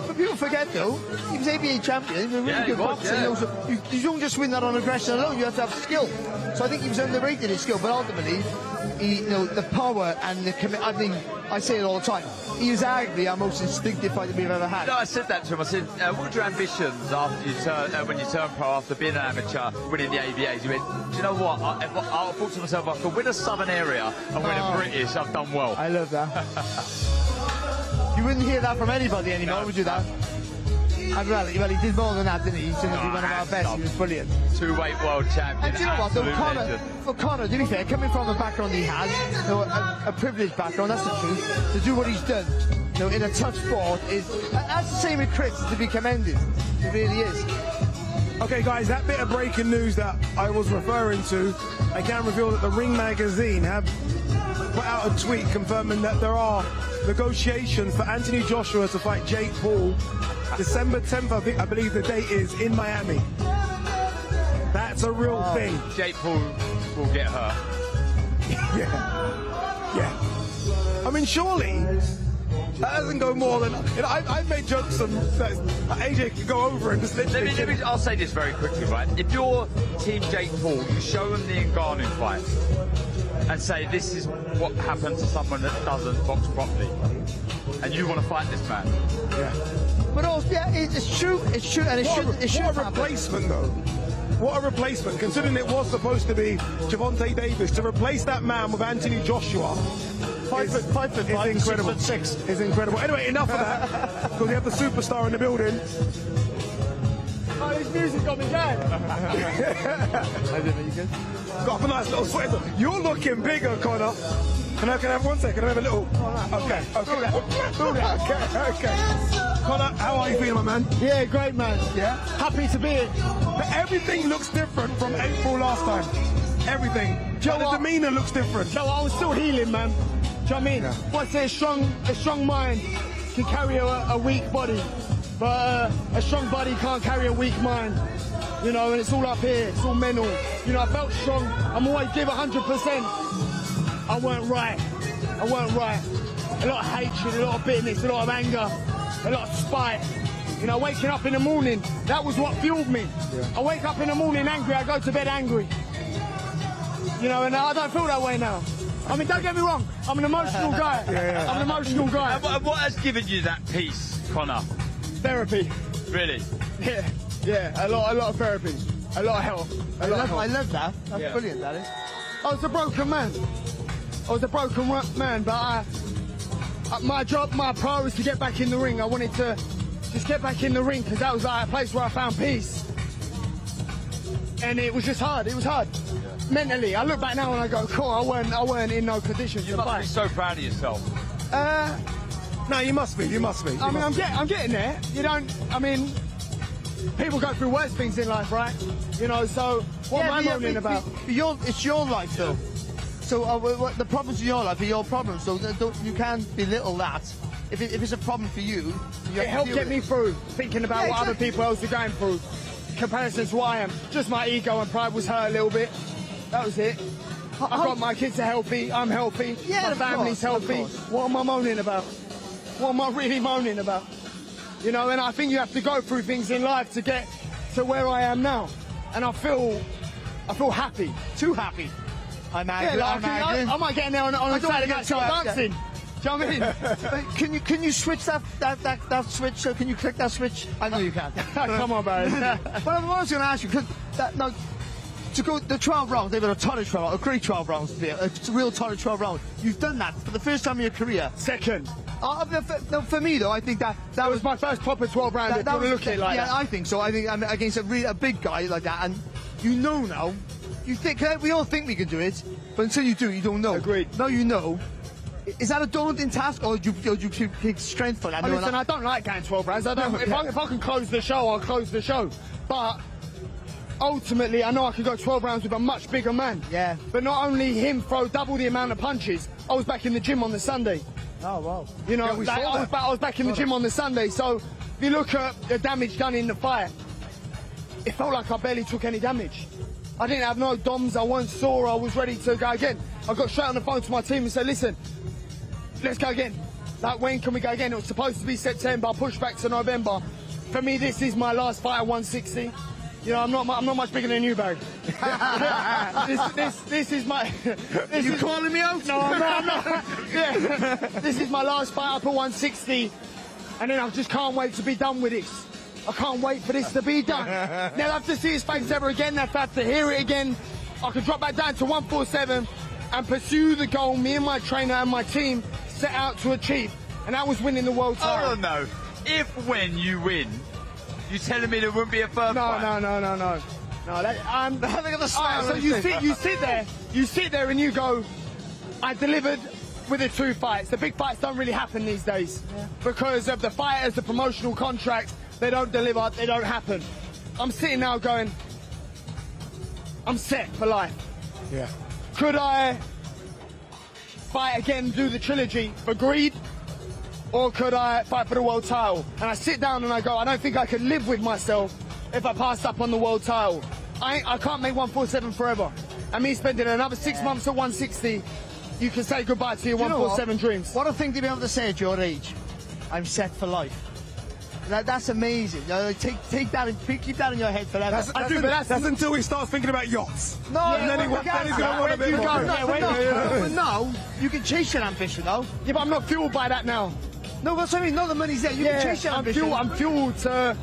But people forget, though, he was ABA champion. He was a really good boxer. Yeah. So you don't just win that on aggression alone. You have to have skill. So I think he was underrated his skill, but ultimately, the power and the commitment. I mean, I say it all the time. He is arguably our most instinctive fighter we've ever had. No, I said that to him. I said, what are your ambitions after you turn, when you turn pro, after being an amateur, winning the ABAs? He went, do you know what? I thought to myself, I could win a southern area and win a British. I've done well. I love that. You wouldn't hear that from anybody anymore, would you, that? Well, he did more than that, didn't he? He's going to be one of our best. He was brilliant. Two-weight world champion. And do you know what, though? Conor, to be fair, coming from the background he has, a privileged background, that's the truth, to do what he's done, in a tough sport, that's the same with Chris, to be commended. It really is. Okay, guys, that bit of breaking news that I was referring to, I can reveal that the Ring magazine have put out a tweet confirming that there are negotiations for Anthony Joshua to fight Jake Paul December 10th, I believe the date is, in Miami. That's a real thing. Jake Paul will get hurt. Yeah. I mean, surely that doesn't go more than... I've made jokes that AJ could go over and just literally... I'll say this very quickly, right? If you're Team Jake Paul, you show him the Ngannou fight and say, this is what happens to someone that doesn't box properly. And you want to fight this man. Yeah. But also, it's true, and it should happen. What a replacement, though. What a replacement, considering it was supposed to be Gervonta Davis. To replace that man with Anthony Joshua... 5'5", is incredible. 6'6". Is incredible. Anyway, enough of that, because we have the superstar in the building. Oh, his music got me going. Got a nice little sweater. You're looking bigger, Conor. Can I have 1 second? Can I have a little... Okay. Conor, how are you feeling, my man? Yeah, great, man. Yeah? Happy to be here. But everything looks different from April last time. Everything. The demeanour looks different. No, I was still healing, man. Do you know what I mean? Yeah. What I say, a strong mind can carry a weak body, but a strong body can't carry a weak mind. And it's all up here. It's all mental. I felt strong. I'm always give 100%. I weren't right. A lot of hatred, a lot of bitterness, a lot of anger, a lot of spite. Waking up in the morning, that was what fueled me. Yeah. I wake up in the morning angry, I go to bed angry. And I don't feel that way now. I mean, don't get me wrong, I'm an emotional guy. I'm an emotional guy. And what has given you that peace, Conor? Therapy. Really? Yeah. Yeah, a lot of therapy, a lot of help. I love that. That's brilliant, that is. I was a broken man. But my job, my priority was to get back in the ring. I wanted to just get back in the ring because that was like a place where I found peace. And it was just hard. It was hard. Mentally, I look back now and I go, cool, I weren't in no conditions to You must fight. be so proud of yourself. No, you must be. I mean, I'm getting there. You don't. I mean, people go through worse things in life, right? You know. So what am I moaning about? It's your life, though. So the problems in your life are your problems. So you can't belittle that. If it's a problem for you, It helped get me through thinking about what other people else are going through. Comparison to what I am. Just my ego and pride was hurt a little bit. That was it. I've got my kids are healthy. I'm healthy. Yeah, my of family's course, of healthy. course. What am I moaning about? What am I really moaning about? You know, and I think you have to go through things in life to get to where I am now. And I feel happy. Too happy. I might get in there on a Saturday night start dancing. Do you know what I mean? Can you switch that switch? So can you click that switch? I know you can. Come on, Barry. But I was going to ask you, to go the 12 rounds, they've got a torrid 12 rounds, a great 12 rounds, a real torrid 12 rounds. You've done that for the first time in your career. Second. For me, though, I think that was my first proper 12 round. That was look at it like that. Yeah, I think so. I think against a big guy like that, and you know now, you think we all think we can do it, but until you do, you don't know. Agreed. Now you know. Is that a daunting task, or do you keep strength for that? Listen, I don't like going 12 rounds. If I can close the show, I'll close the show. But ultimately, I know I could go 12 rounds with a much bigger man. Yeah. But not only him throw double the amount of punches, I was back in the gym on the Sunday. Oh, wow. You know, I was back in the gym on the Sunday. So if you look at the damage done in the fight, it felt like I barely took any damage. I didn't have no DOMs, I wasn't sore, I was ready to go again. I got straight on the phone to my team and said, listen, let's go again. Like, when can we go again? It was supposed to be September, I pushed back to November. For me, this is my last fight at 160. You know, I'm not much bigger than you, Barry. this is my... You calling me out? No, I'm not. Yeah. This is my last fight up at 160. And then I just can't wait to be done with this. I can't wait for this to be done. Never have to see his face ever again. Never have to hear it again. I can drop back down to 147 and pursue the goal me and my trainer and my team set out to achieve. And that was winning the world title. Hold on, no. If when you win, you're telling me there wouldn't be a third fight? No. I'm having a smile. So you sit there and you go, I delivered with the 2 fights. The big fights don't really happen these days because of the fighters, the promotional contracts. They don't deliver, they don't happen. I'm sitting now going, I'm set for life. Yeah. Could I fight again, do the trilogy for greed? Or could I fight for the world title? And I sit down and I go, I don't think I could live with myself if I passed up on the world title. I can't make 147 forever. And me spending another 6 months at 160, you can say goodbye to your 147 dreams. What a thing to be able to say at your age. I'm set for life. That's amazing. Take that and keep that in your head forever. That's until he starts thinking about yachts. No, and then he's going to want a bit more. But now, you can chase your ambition, though. Yeah, but I'm not fueled by that now. No, that's what I mean. No, the money's there. You can chase your ambition. I'm fueled to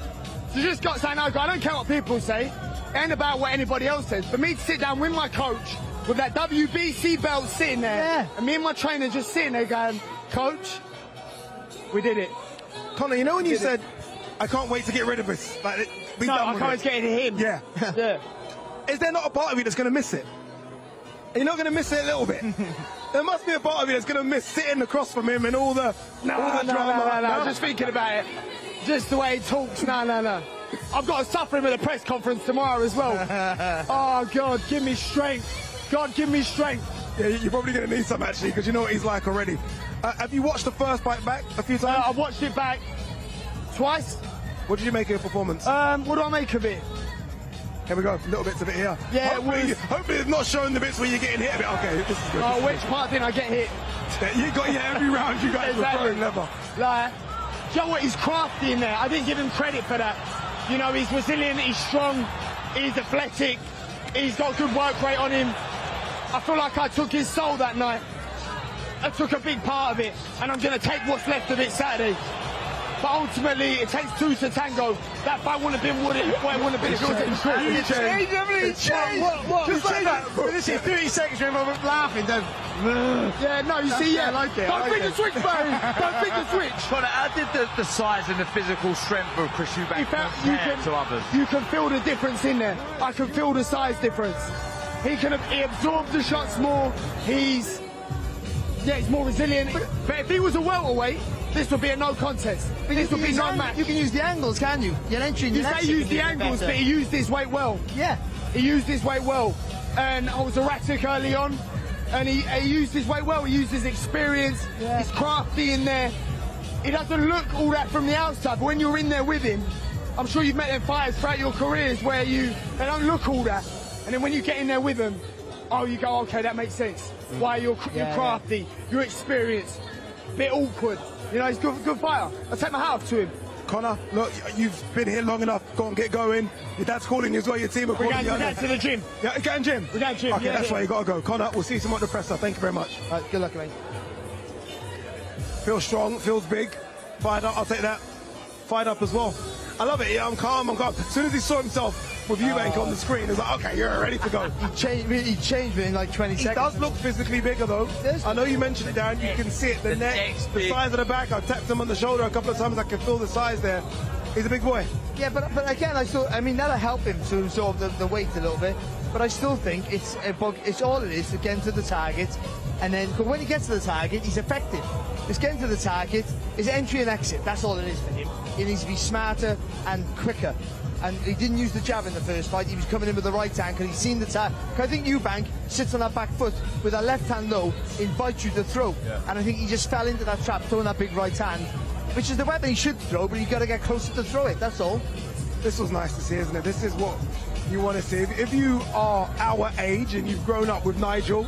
just got to say, no, I don't care what people say. It ain't about what anybody else says. For me to sit down with my coach with that WBC belt sitting there, and me and my trainer just sitting there going, Coach, we did it. Conor, you know when you said, I can't wait to get rid of this? Like, I can't wait to get into him. Yeah. Yeah. Is there not a part of you that's going to miss it? You're not going to miss it a little bit? There must be a part of you that's going to miss sitting across from him and all the drama. No. Just thinking about it. Just the way he talks. No. I've got to suffer him at a press conference tomorrow as well. Oh, God, give me strength. God, give me strength. Yeah, you're probably going to need some, actually, because you know what he's like already. Have you watched the first fight back a few times? I've watched it back twice. What did you make of your performance? What do I make of it? Here we go, little bits of it here. Yeah, hopefully it's not showing the bits where you're getting hit a bit. Okay, this is good. Oh, which part didn't I get hit? You got every round you guys were throwing leather. Like, do you know what? He's crafty in there. I didn't give him credit for that. You know, he's resilient, he's strong, he's athletic, he's got good work rate on him. I feel like I took his soul that night. I took a big part of it, and I'm going to take what's left of it Saturday. But ultimately, it takes two to tango. That fight wouldn't have been what it wouldn't have been if it was It changed. What? Just like that. But this is 30 seconds of laughing. Then. Yeah, no, you see, yeah. I like it. Don't think the switch, Barry. Don't think the switch. Conor, how did the size and the physical strength of Chris Eubank compare to others? You can feel the difference in there. I can feel the size difference. He absorbs the shots more. He's more resilient. But if he was a welterweight, this would be a no contest. This would be no match. You can use the angles, can you? Your entry and You your say exit use can be the a bit angles, better. but he used his weight well. Yeah. He used his weight well. And I was erratic early on. And he used his weight well. He used his experience. Yeah. He's crafty in there. He doesn't look all that from the outside, but when you're in there with him, I'm sure you've met them fighters throughout your careers where they don't look all that. And then when you get in there with them, you go, okay, that makes sense. Why you're crafty, you're experienced, bit awkward. You know, he's a good fighter. I take my hat off to him. Conor, look, you've been here long enough. Go on, get going. Your dad's calling you as well. Your team are calling you. We're going to the gym. Yeah, you're going gym. We're going to gym. Okay, that's why you got to go. Conor, we'll see you tomorrow at the presser. Thank you very much. All right, good luck, mate. Feels strong, feels big. Fired up, I'll take that. Fired up as well. I love it. Yeah, I'm calm. As soon as he saw himself with Eubank on the screen, he was like, okay, you're ready to go. He changed me in like 20 He seconds. does look physically bigger though. I know you mentioned it, Darren. You can see it. The neck, the size of the back. I've tapped him on the shoulder a couple of times. I can feel the size there. He's a big boy. Yeah, but again, that'll help him to absorb the weight a little bit. But I still think it's all it is to get to the target, and then when he gets to the target, he's effective. It's getting to the target, his entry and exit. That's all it is for him. He needs to be smarter and quicker. And he didn't use the jab in the first fight. He was coming in with the right hand because he's seen the target. I think Eubank sits on that back foot with that left hand low, invites you to throw. Yeah. And I think he just fell into that trap, throwing that big right hand, which is the weapon he should throw, but you've got to get closer to throw it. That's all. This was nice to see, isn't it? This is what you want to see. If you are our age and you've grown up with Nigel,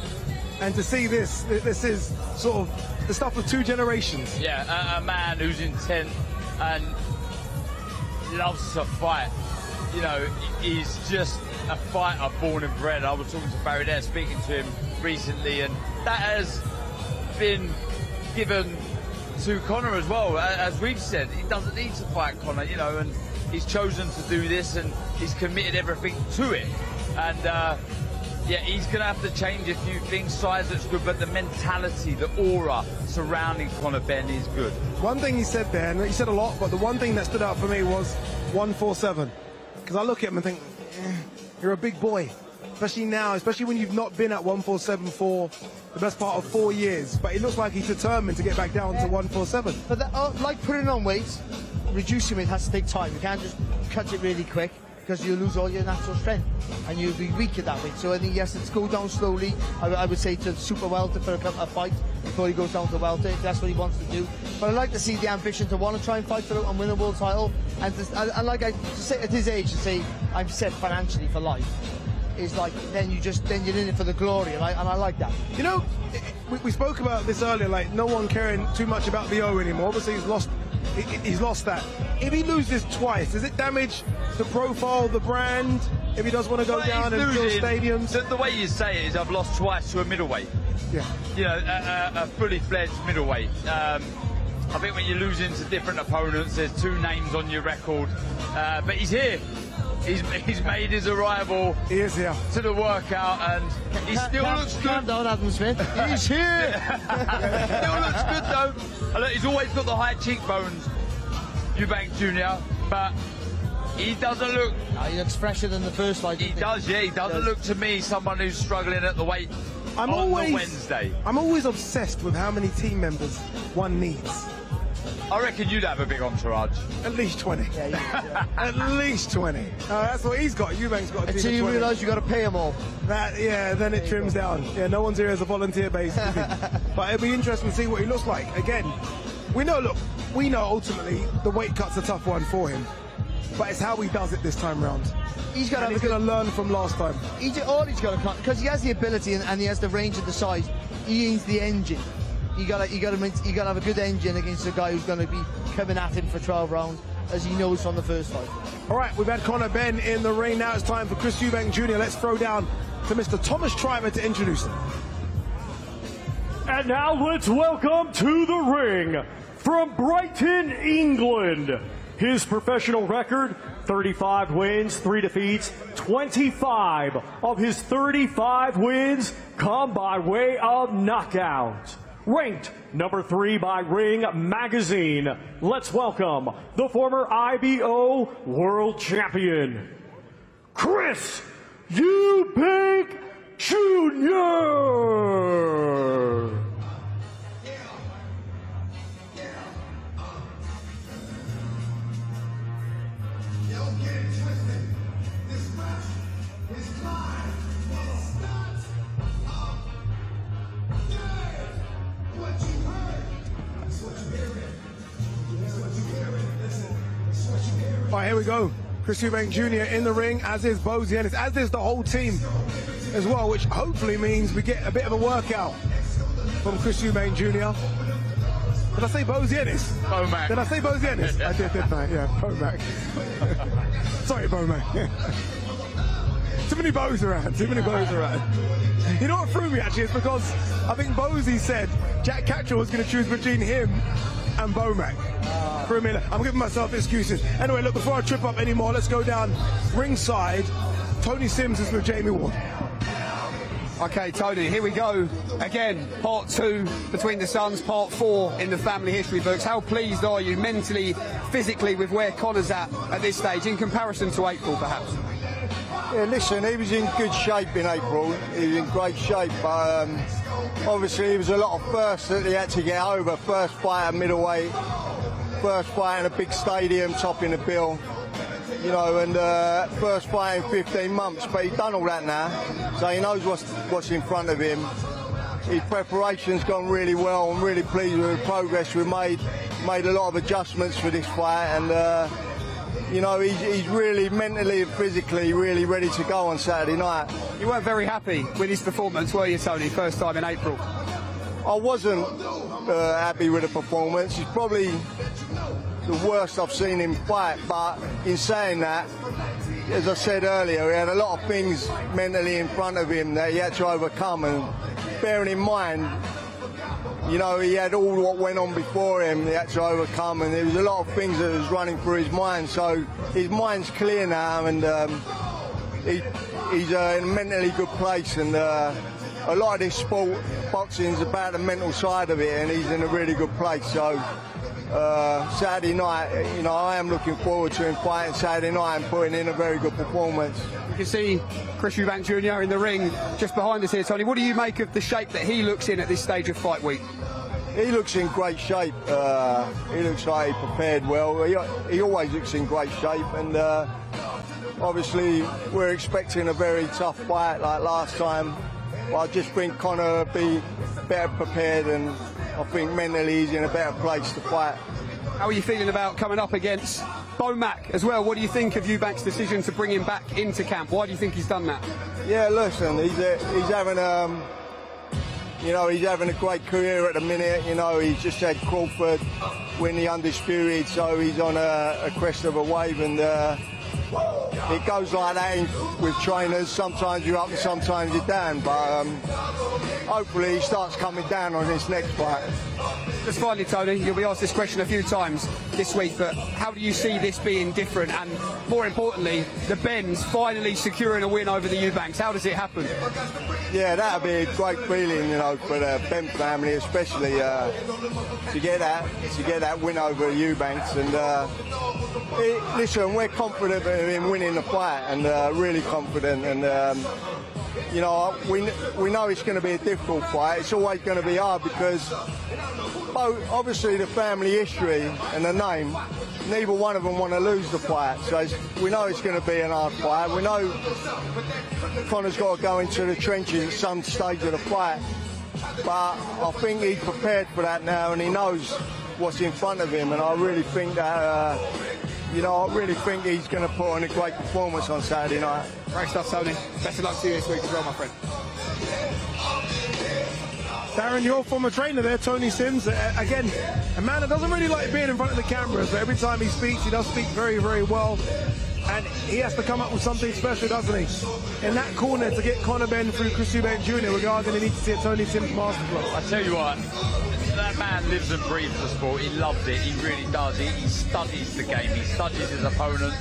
and to see this is sort of the stuff of two generations. Yeah, a man who's intent and loves to fight. You know, he's just a fighter born and bred. I was talking to Barry there, speaking to him recently, and that has been given to Conor as well. As we've said, he doesn't need to fight Conor, you know, and he's chosen to do this, and he's committed everything to it. And yeah, he's going to have to change a few things. Size looks good, but the mentality, the aura surrounding Conor Benn is good. One thing he said there, and he said a lot, but the one thing that stood out for me was 147. Because I look at him and think, you're a big boy. Especially now, especially when you've not been at 147 for the best part of 4 years. But it looks like he's determined to get back down to 147. But like putting on weight, reducing it has to take time. You can't just cut it really quick, because you'll lose all your natural strength and you'll be weak at that weight. So I think he has to go down slowly. I would say to super welter for a fight before he goes down to welter, if that's what he wants to do. But I'd like to see the ambition to want to try and fight for it and win a world title. And like I say, at his age, to say I'm set financially for life is like then you're in it for the glory, and I like that. You know, we spoke about this earlier, like no one caring too much about the O anymore. Obviously he's lost that. If he loses twice, does it damage the profile, the brand? If he does want to go down and fill stadiums? The way you say it is, I've lost twice to a middleweight. Yeah. You know, a fully fledged middleweight. I think when you're losing to different opponents, there's two names on your record. But he's here. He's made his arrival. He is here to the workout, and he still looks good. Calm down, Adam Smith. He's here. Still looks good though. And look, he's always got the high cheekbones, Eubank Jr. But he doesn't look. He looks fresher than the first fight. He does, yeah. He doesn't look to me someone who's struggling at the weight on the Wednesday. I'm always obsessed with how many team members one needs. I reckon you'd have a big entourage. At least 20. Yeah, At least 20. That's what he's got. Eubank's got a team until you realise you got to pay them all. Then it trims down. Yeah, no one's here as a volunteer base. But it'll be interesting to see what he looks like. Again, we know ultimately the weight cut's a tough one for him. But it's how he does it this time round. He's going to learn from last time. All he's got to, because he has the ability and he has the range and the size. He needs the engine. You got to have a good engine against a guy who's going to be coming at him for 12 rounds, as he knows from the first fight. All right, we've had Conor Benn in the ring. Now it's time for Chris Eubank Jr. Let's throw down to Mr. Thomas Triver to introduce him. And now let's welcome to the ring, from Brighton, England. His professional record, 35 wins, 3 defeats. 25 of his 35 wins come by way of knockout. Ranked number 3 by Ring Magazine. Let's welcome the former IBO World Champion, Chris Eubank Jr. All right, here we go. Chris Eubank Jr. in the ring, as is Bozy Ennis, as is the whole team as well, which hopefully means we get a bit of a workout from Chris Eubank Jr. Did I say Bozy Ennis? Bomac. Did I say Bozy Ennis? I did, didn't I? Yeah, Bomac. Sorry, Bomac. Too many bows around, too many bows around. You know what threw me actually is because I think Bozy said Jack Catchell was going to choose between him and Bomac. For a minute, I'm giving myself excuses. Anyway, look, before I trip up anymore, let's go down ringside. Tony Sims is with Jamie Ward. Okay, Tony, here we go. Again, part 2 between the sons, part 4 in the family history books. How pleased are you mentally, physically with where Conor's at this stage in comparison to April, perhaps? Yeah, listen, he was in good shape in April. He was in great shape, but obviously there was a lot of firsts that he had to get over. First fight at middleweight, first fight in a big stadium, topping the bill, you know, and first fight in 15 months. But he's done all that now, so he knows what's in front of him. His preparation's gone really well. I'm really pleased with the progress we've made. Made a lot of adjustments for this fight, and you know, he's really mentally and physically really ready to go on Saturday night. You weren't very happy with his performance, were you, Tony, first time in April? I wasn't happy with the performance. It's probably the worst I've seen him fight, but in saying that, as I said earlier, he had a lot of things mentally in front of him that he had to overcome, and bearing in mind, you know, he had all what went on before him, he had to overcome, and there was a lot of things that was running through his mind, so his mind's clear now, and he's in a mentally good place, and a lot of this sport, boxing, is about the mental side of it, and he's in a really good place, so Saturday night, you know, I am looking forward to him fighting Saturday night and putting in a very good performance. You can see Chris Eubank Jr. in the ring just behind us here, Tony. What do you make of the shape that he looks in at this stage of fight week? He looks in great shape. He looks like he prepared well. He always looks in great shape, and obviously we're expecting a very tough fight like last time. But I just think Conor will be better prepared, and I think mentally he's in a better place to fight. How are you feeling about coming up against Bomac as well? What do you think of Eubank's decision to bring him back into camp? Why do you think he's done that? Yeah, listen, he's having you know, he's having a great career at the minute. You know, he's just had Crawford win the Undisputed, so he's on a crest of a wave, and it goes like that with trainers. Sometimes you're up and sometimes you're down, but hopefully he starts coming down on this next fight. Just finally, Tony, you'll be asked this question a few times this week, but how do you see this being different, and more importantly, the Benns finally securing a win over the Eubanks? How does it happen? Yeah, that'd be a great feeling, you know, for the Benn family, especially to get that win over the Eubanks. And listen, we're confident in winning the fight, and really confident, and you know, we know it's going to be a difficult fight. It's always going to be hard because obviously the family history and the name, neither one of them want to lose the fight. So we know it's going to be an hard fight. We know Conor's got to go into the trenches at some stage of the fight. But I think he's prepared for that now, and he knows what's in front of him. And I really think that, you know, I really think he's going to put on a great performance on Saturday night. Great stuff, Tony. Best of luck to you this week as well, my friend. Darren, your former trainer there, Tony Sims, again, a man that doesn't really like being in front of the cameras, but every time he speaks, he does speak very, very well. And he has to come up with something special, doesn't he? In that corner to get Conor Benn through Chris Eubank Jr., we're going to need to see a Tony Sims masterclass. I tell you what, that man lives and breathes the sport. He loves it. He really does. He studies the game. He studies his opponents.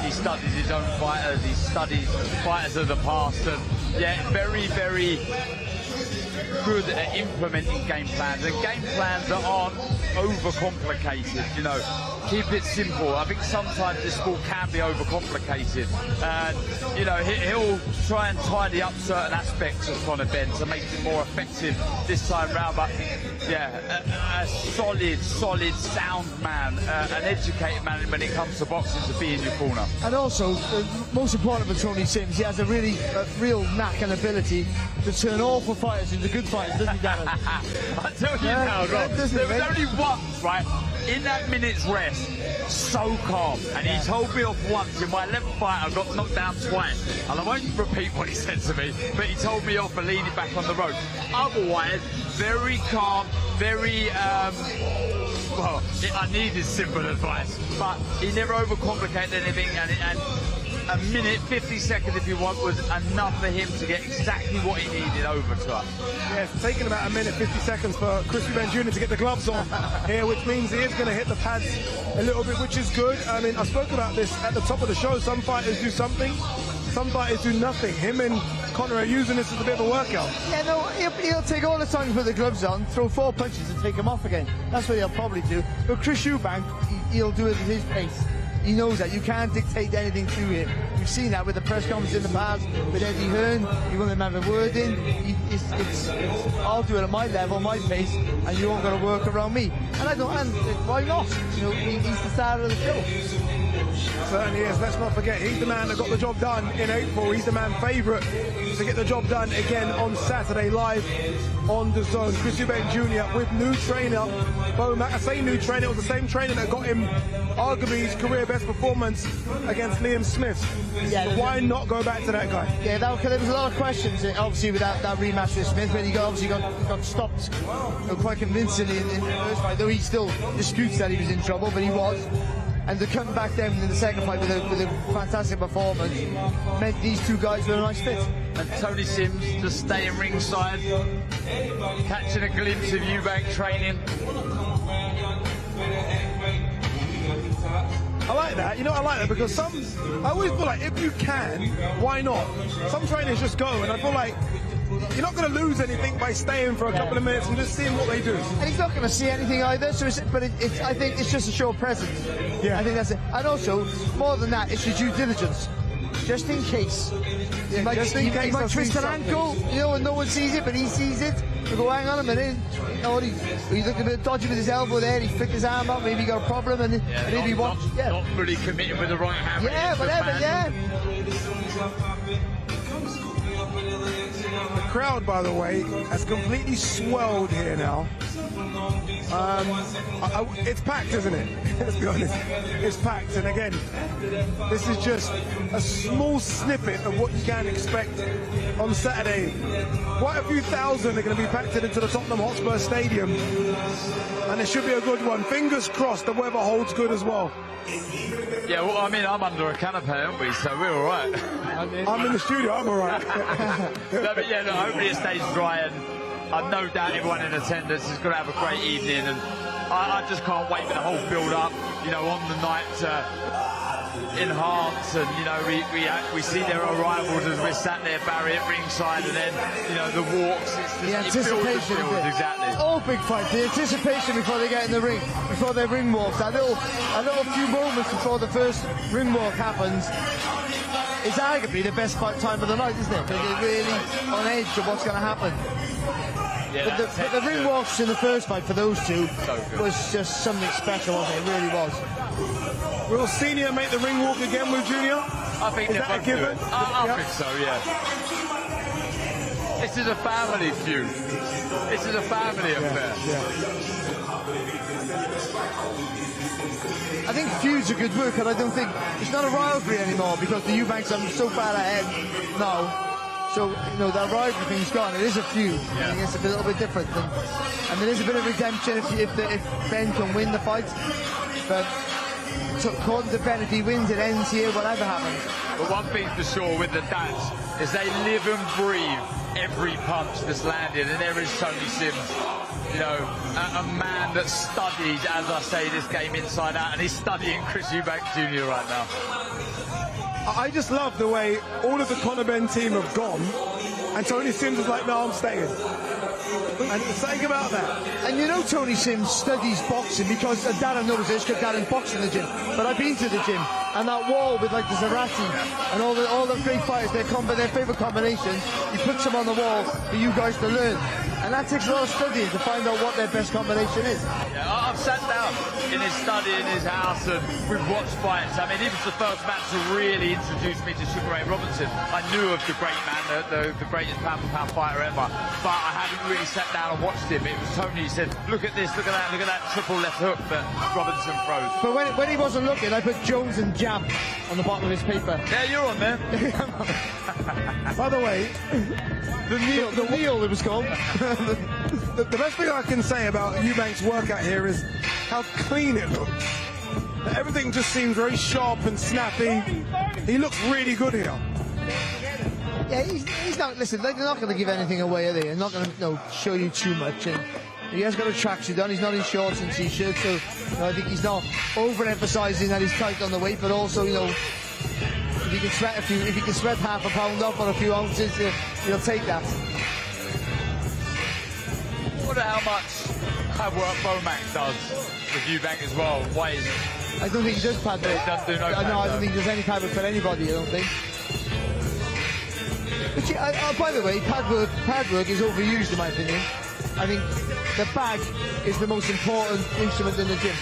He studies his own fighters. He studies fighters of the past. And yeah, very, very good at implementing game plans, and game plans that aren't overcomplicated. You know, keep it simple. I think sometimes this sport can be overcomplicated, and you know, he'll try and tidy up certain aspects of Conor Benn to make it more effective this time round. But yeah, a solid, sound man, an educated man when it comes to boxing, to be in your corner. And also, most important for Tony Sims, he has a real knack and ability to turn awful fighters into good fighters, doesn't he, Darren? I tell you now, there was only once, right, in that minute's rest, so calm, and he told me off once. In my 11th fight, I got knocked down twice, and I won't repeat what he said to me, but he told me off for leaning back on the road. Otherwise, very calm, very, well, I needed simple advice, but he never overcomplicated anything, and a minute, 50 seconds if you want, was enough for him to get exactly what he needed over to us. Yeah, it's taken about a minute, 50 seconds for Chris Eubank Jr. to get the gloves on here, which means he is going to hit the pads a little bit, which is good. I mean, I spoke about this at the top of the show. Some fighters do something, some fighters do nothing. Him and Conor are using this as a bit of a workout. Yeah, no, he'll take all the time to put the gloves on, throw 4 punches and take them off again. That's what he'll probably do. But Chris Eubank, he'll do it at his pace. He knows that. You can't dictate anything to him. We've seen that with the press conference in the past, with Eddie Hearn. He won't have a word in. I'll do it at my level, my pace, and you aren't going to work around me. And why not? You know, he's the star of the show. Certainly is. Let's not forget, he's the man that got the job done in April. He's the man favourite to get the job done again on Saturday, live on DAZN. Chris Eubank Jr. with new trainer Bo Mack. I say new trainer, it was the same trainer that got him arguably his career best performance against Liam Smith. Yeah, so why not go back to that guy? Yeah, there was a lot of questions, obviously, with that rematch with Smith, but he got stopped quite convincingly in the first fight, though he still disputes that he was in trouble, but he was. And to come back then in the second fight with a fantastic performance meant these two guys were a nice fit. And Tony Sims just staying ringside, catching a glimpse of Eubank training. I like that. You know, I like that because I always feel like if you can, why not? Some trainers just go, and I feel like you're not going to lose anything by staying for a couple of minutes and just seeing what they do. And he's not going to see anything either. So, I think it's just a show of presence. Yeah, I think that's it. And also, more than that, it's your due diligence, just in case. Yeah, he might twist an ankle, you know, and no one sees it, but he sees it. You go, hang on a minute. You know, he looked a bit dodgy with his elbow there. He flicked his arm up. Maybe he got a problem, and maybe not really committed with the right hand. Yeah, whatever. Yeah. The crowd, by the way, has completely swelled here now. It's packed, isn't it? Let's be honest. It's packed, and again, this is just a small snippet of what you can expect on Saturday. Quite a few thousand are going to be packed into the Tottenham Hotspur Stadium, and it should be a good one. Fingers crossed the weather holds good as well. Yeah, well, I mean, I'm under a canopy, aren't we? So we're all right. I'm in the studio, I'm all right. No, but yeah, look, hopefully it stays dry, and I've no doubt everyone in attendance is going to have a great evening, and I just can't wait for the whole build-up, you know, on the night to enhance, and, you know, we see their arrivals as we're sat there, Barry, at ringside, and then, you know, the walks, the anticipation of it. Exactly. All big fights, the anticipation before they get in the ring, before their ring walks, a little few moments before the first ring walk happens, is arguably the best fight time of the night, isn't it? Because you're really on edge of what's going to happen. Yeah, but the ring walks in the first fight for those two was just something special, wasn't it? It really was. Will Senior make the ring walk again with Junior? I think is that a given? I think so, yeah. This is a family feud. This is a family affair. Yeah. I think feuds are good work, and I don't think it's not a rivalry anymore because the Eubanks are so far ahead now. So, you know, that rivalry thing's gone. It is a feud. Yeah. I think it's a little bit different. And there is a bit of redemption if Ben can win the fight. But according to Ben, if he wins, it ends here, whatever happens. But one thing's for sure with the Dutch is they live and breathe every punch that's landed, and there is Tony Sims. You know, a man that studies, as I say, this game inside out, and he's studying Chris Eubank Jr. right now. I just love the way all of the Conor Benn team have gone, and Tony Sims is like, no, I'm staying. And something about that. And you know Tony Sims studies boxing because Darren knows this because Darren's boxing in the gym. But I've been to the gym, and that wall with like the Zarate and all the great fighters, their favourite combinations, he puts them on the wall for you guys to learn. And that takes a lot of studying to find out what their best combination is. Yeah, I've sat down in his study in his house and we've watched fights. I mean, he was the first man to really introduce me to Sugar Ray Robinson. I knew of the great man, the greatest pound-for-pound fighter ever, but I hadn't really sat down and watched him. It was Tony who said, look at this, look at that triple left hook that Robinson throws. But when he wasn't looking, I put Jones and jab on the bottom of his paper. Yeah, you're on there. By the way, the kneel it was called. The best thing I can say about Eubank's workout here is how clean it looks. Everything just seems very sharp and snappy. He looks really good here. Yeah, he's not. Listen, they're not going to give anything away, are they? They're not going to show you too much. And he has got a tracksuit on. He's not in shorts and t-shirts, so I think he's not overemphasising that he's tight on the weight, but also, you know, if he can sweat half a pound off or a few ounces, he'll take that. I wonder how much pad work Beaumac does with Eubank as well. Why is it? I don't think he does pad work. He doesn't do no pad No, I don't work. think there's any pad work for anybody, I don't think. But by the way, pad work is overused in my opinion. I think the bag is the most important instrument in the gym,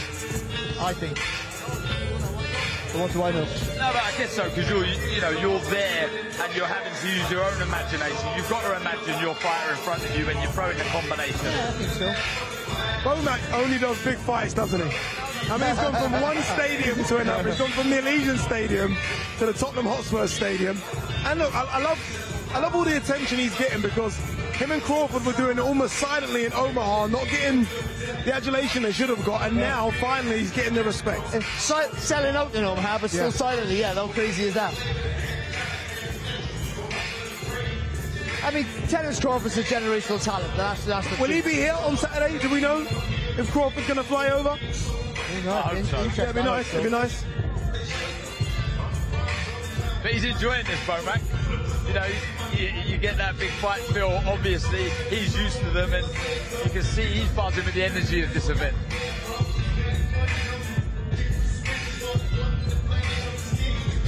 I think. So what do I know? No, but I guess so, because you're there and you're having to use your own imagination. You've got to imagine your fighter in front of you when you're throwing the combination. Yeah, I think so. Beaumac only does big fights, doesn't he? I mean, he's gone from one stadium to another. He's gone from the Elysian Stadium to the Tottenham Hotspur Stadium. And look, I love all the attention he's getting because him and Crawford were doing it almost silently in Omaha, not getting the adulation they should have got, and now finally he's getting the respect. Selling out in Omaha, but still silently, yeah, how crazy is that? I mean, Terence Crawford's a generational talent. That's the Will he be here on Saturday? Do we know if Crawford's going to fly over? It'd be nice. It'd be nice. But he's enjoying this, Beaumac. You know, you get that big fight feel. Obviously, he's used to them, and you can see he's buzzing with the energy of this event.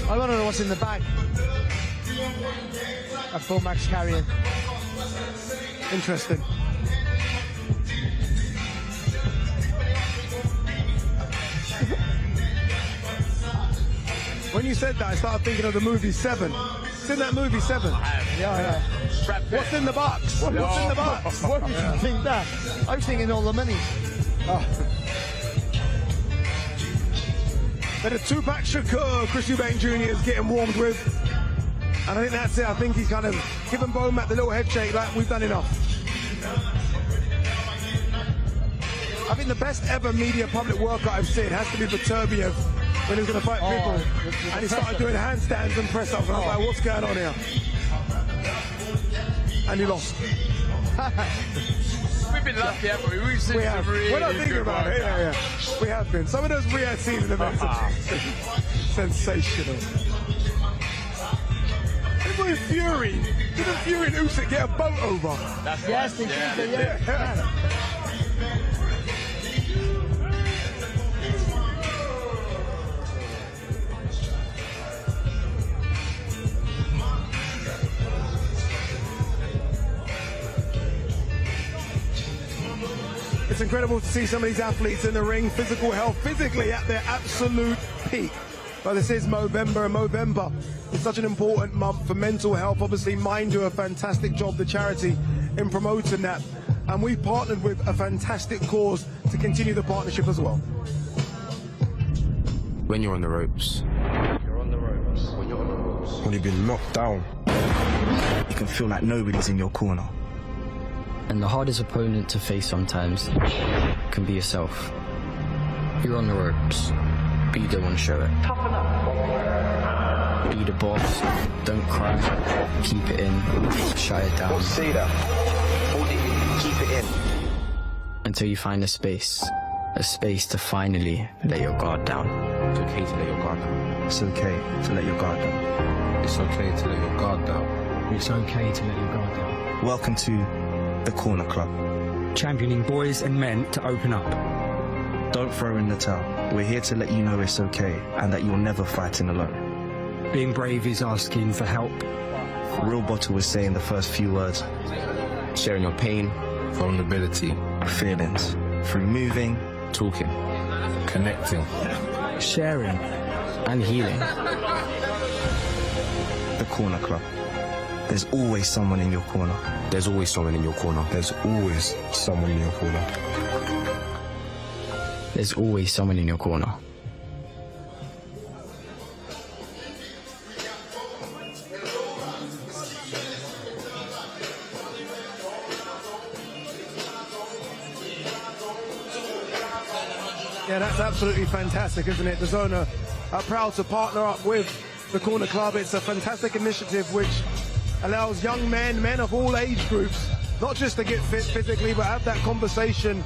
I want to know what's in the bag that Beaumac's carrying. Interesting. When you said that, I started thinking of the movie Seven. It's in that movie Seven. Yeah. What's in the box? What's in the box? What did you think that? I was thinking all the money. But a two-pack Shakur, Chris Eubank Jr. is getting warmed with. And I think that's it. I think he's kind of giving Beaumac the little head shake like we've done enough. I think the best ever media public workout I've seen has to be Beterbiev when he was going to fight Bickel. And he started doing handstands and press-ups. And I was like, what's going on here? And he lost. We've been lucky, haven't we? We've seen some really We're not thinking good about it. work. Yeah. We have been. Some of those Riyadh season events are sensational. Even Fury. Didn't Fury and Usyk get a boat over? That's yes, right. they did. Yeah. It's incredible to see some of these athletes in the ring, physical health, physically at their absolute peak. But this is Movember, and Movember is such an important month for mental health. Obviously, Mind do a fantastic job, the charity, in promoting that. And we've partnered with a fantastic cause to continue the partnership as well. When you're on the ropes. You're on the ropes. When you're on the ropes. When you've been knocked down. You can feel like nobody's in your corner. And the hardest opponent to face sometimes can be yourself. You're on the ropes, but you don't want to show it. Toughen up. Be the boss. Don't cry. Keep it in. Shut it down. Say that. Keep it in. Until you find a space to finally let your guard down. It's okay to let your guard down. It's okay to let your guard down. It's okay to let your guard down. It's okay to let your guard down. Welcome to the Corner Club. Championing boys and men to open up. Don't throw in the towel. We're here to let you know it's okay and that you're never fighting alone. Being brave is asking for help. Real Bottle is saying the first few words. Sharing your pain, vulnerability, feelings. Through moving, talking, connecting, sharing, and healing. The Corner Club. There's always someone in your corner. There's always someone in your corner. There's always someone in your corner. There's always someone in your corner. Yeah, that's absolutely fantastic, isn't it? DAZN are proud to partner up with the Corner Club. It's a fantastic initiative which allows young men of all age groups, not just to get fit physically, but have that conversation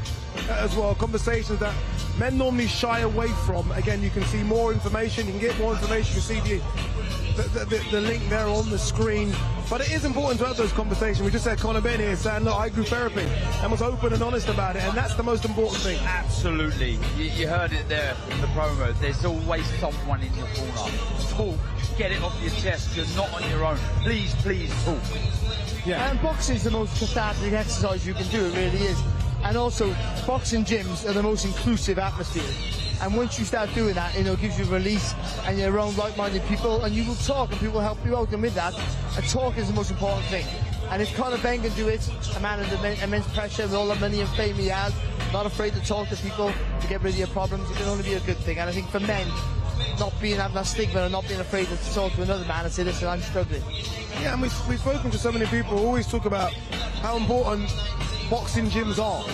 as well. Conversations that men normally shy away from. Again, you can see more information, you can get more information, you can see the link there on the screen. But it is important to have those conversations. We just had Conor Benn here saying, look, I grew therapy and was open and honest about it, and that's the most important thing. Absolutely. You heard it there in the promo. There's always someone in your corner. Talk. Get it off your chest. You're not on your own. Please, please talk. Yeah. And boxing is the most cathartic exercise you can do, it really is. And also, boxing gyms are the most inclusive atmosphere. And once you start doing that, it gives you release, and you're around like-minded people, and you will talk, and people will help you out. And with that, a talk is the most important thing. And if Conor Benn can do it, a man under immense pressure with all the money and fame he has, not afraid to talk to people to get rid of your problems, it can only be a good thing. And I think for men, not having that stigma and not being afraid to talk to another man and say, listen, I'm struggling. Yeah, and we've spoken to so many people who always talk about how important boxing gyms are.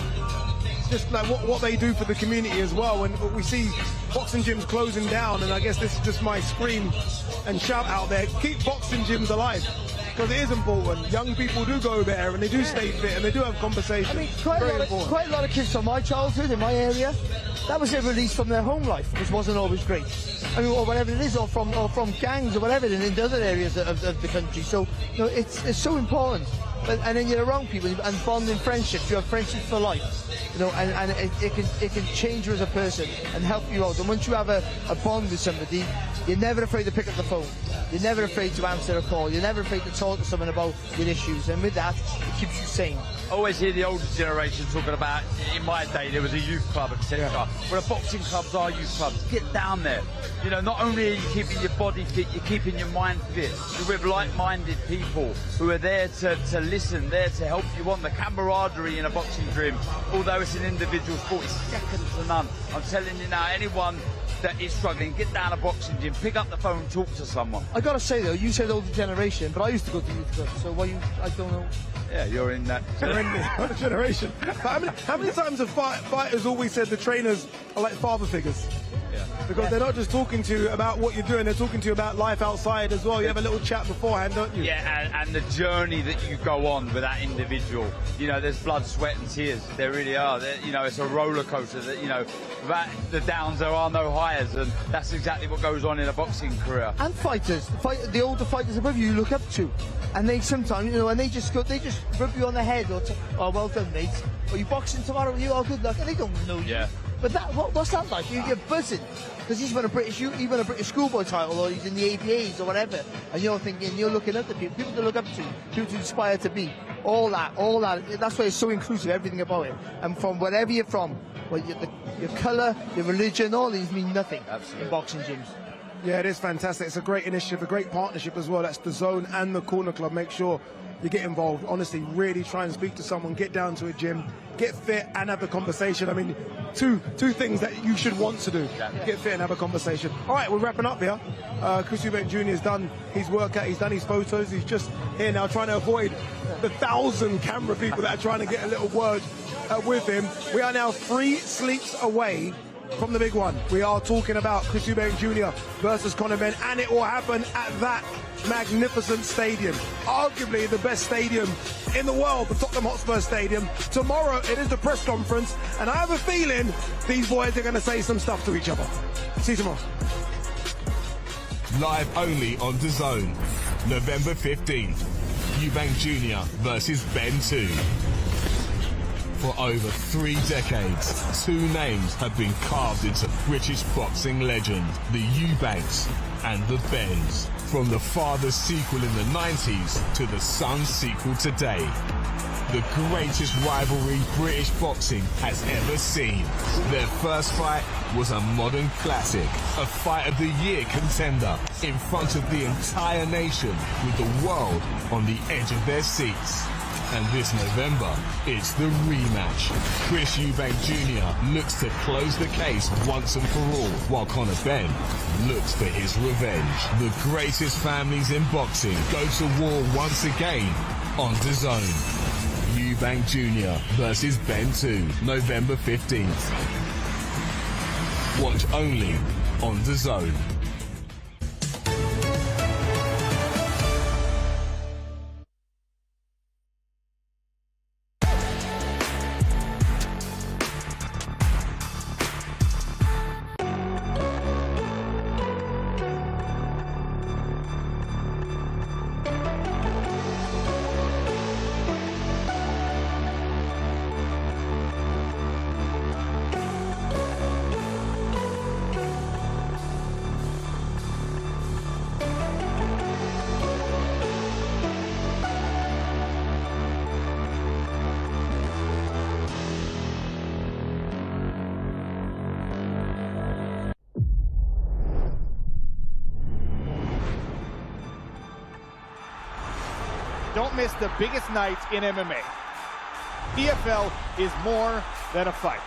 It's just like what they do for the community as well. And we see boxing gyms closing down, and I guess this is just my scream and shout out there, keep boxing gyms alive. Because it is important. Young people do go there and they do stay fit and they do have conversations. I mean, quite a lot of kids from my childhood in my area, that was their release from their home life, which wasn't always great. I mean, or whatever it is, or from gangs or whatever in other areas of the country. So, it's so important. And then you're around people and bonding friendships. You have friendships for life. And it can change you as a person and help you out. And once you have a bond with somebody, you're never afraid to pick up the phone. You're never afraid to answer a call. You're never afraid to talk to someone about your issues. And with that, it keeps you sane. I always hear the older generation talking about, in my day, there was a youth club, etc. Yeah. Well, the boxing clubs are youth clubs. Get down there. Not only are you keeping your body fit, you're keeping your mind fit. You're with like-minded people who are there to listen, there to help you on. The camaraderie in a boxing gym, although it's an individual sport, it's second to none. I'm telling you now, anyone that is struggling, get down a boxing gym, pick up the phone, talk to someone. I gotta say though, you said older generation, but I used to go to youth clubs, so I don't know. Yeah, you're in that generation. How many times have fighters always said the trainers are like father figures? Yeah. Because they're not just talking to you about what you're doing, they're talking to you about life outside as well. You have a little chat beforehand, don't you? Yeah, and the journey that you go on with that individual. There's blood, sweat and tears. There really are. It's a roller coaster. That the downs, there are no highs, and that's exactly what goes on in a boxing career. And fighters, the older fighters above you look up to. And they sometimes, and they just rub you on the head or oh, well done, mate. Or you boxing tomorrow, you all good luck, and they don't know you. Yeah. But what's that like? You're buzzing because he's won a British schoolboy title, or he's in the APAs or whatever, and you're thinking, you're looking up to people to look up to, people to inspire to be. All that. That's why it's so inclusive. Everything about it, and from wherever you're from, well, your colour, your religion, all these mean nothing. Absolutely. In boxing gyms. Yeah, it is fantastic. It's a great initiative, a great partnership as well. That's the DAZN and the Corner Club. Make sure you get involved. Honestly, really try and speak to someone, get down to a gym, get fit and have a conversation. I mean, two things that you should want to do. Yeah. Get fit and have a conversation. All right, we're wrapping up here. Chris Eubank Jr. has done his workout, he's done his photos. He's just here now trying to avoid the 1,000 camera people that are trying to get a little word with him. We are now 3 sleeps away from the big one. We are talking about Chris Eubank Jr. versus Conor Benn, and it will happen at that magnificent stadium, arguably the best stadium in the world, the Tottenham Hotspur Stadium. Tomorrow it is the press conference, and I have a feeling these boys are going to say some stuff to each other. See you tomorrow. Live only on DAZN, November 15th. Eubank Jr. versus Benn 2. For over 3 decades, 2 names have been carved into British boxing legend, the Eubanks and the Benns. From the father's sequel in the 90s to the son's sequel today. The greatest rivalry British boxing has ever seen. Their first fight was a modern classic, a fight of the year contender in front of the entire nation with the world on the edge of their seats. And this November, it's the rematch. Chris Eubank Jr. looks to close the case once and for all, while Conor Benn looks for his revenge. The greatest families in boxing go to war once again on DAZN. Eubank Jr. versus Benn 2, November 15th. Watch only on DAZN. Don't miss the biggest nights in MMA. PFL is more than a fight.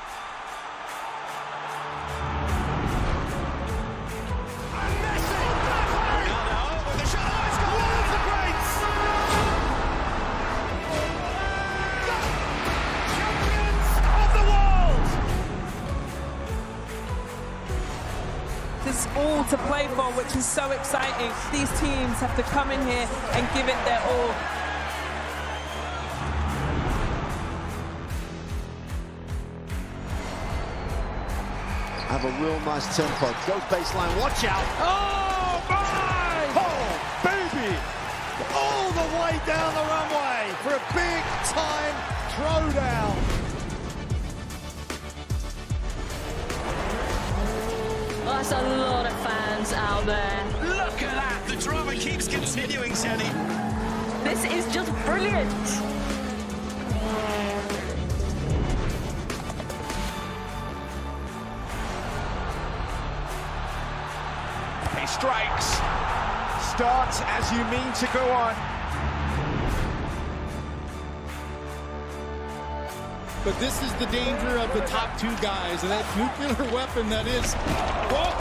There's all to play for, which is so exciting. These teams have to come in here and give it their all. Have a real nice tempo. Goes baseline, watch out. Oh, my! Oh, baby! All the way down the runway for a big-time throwdown. Well, that's a lot of fans out there. Look at that! The drama keeps continuing, Jenny. This is just brilliant. He strikes. Start as you mean to go on. But this is the danger of the top 2 guys and that nuclear weapon that is.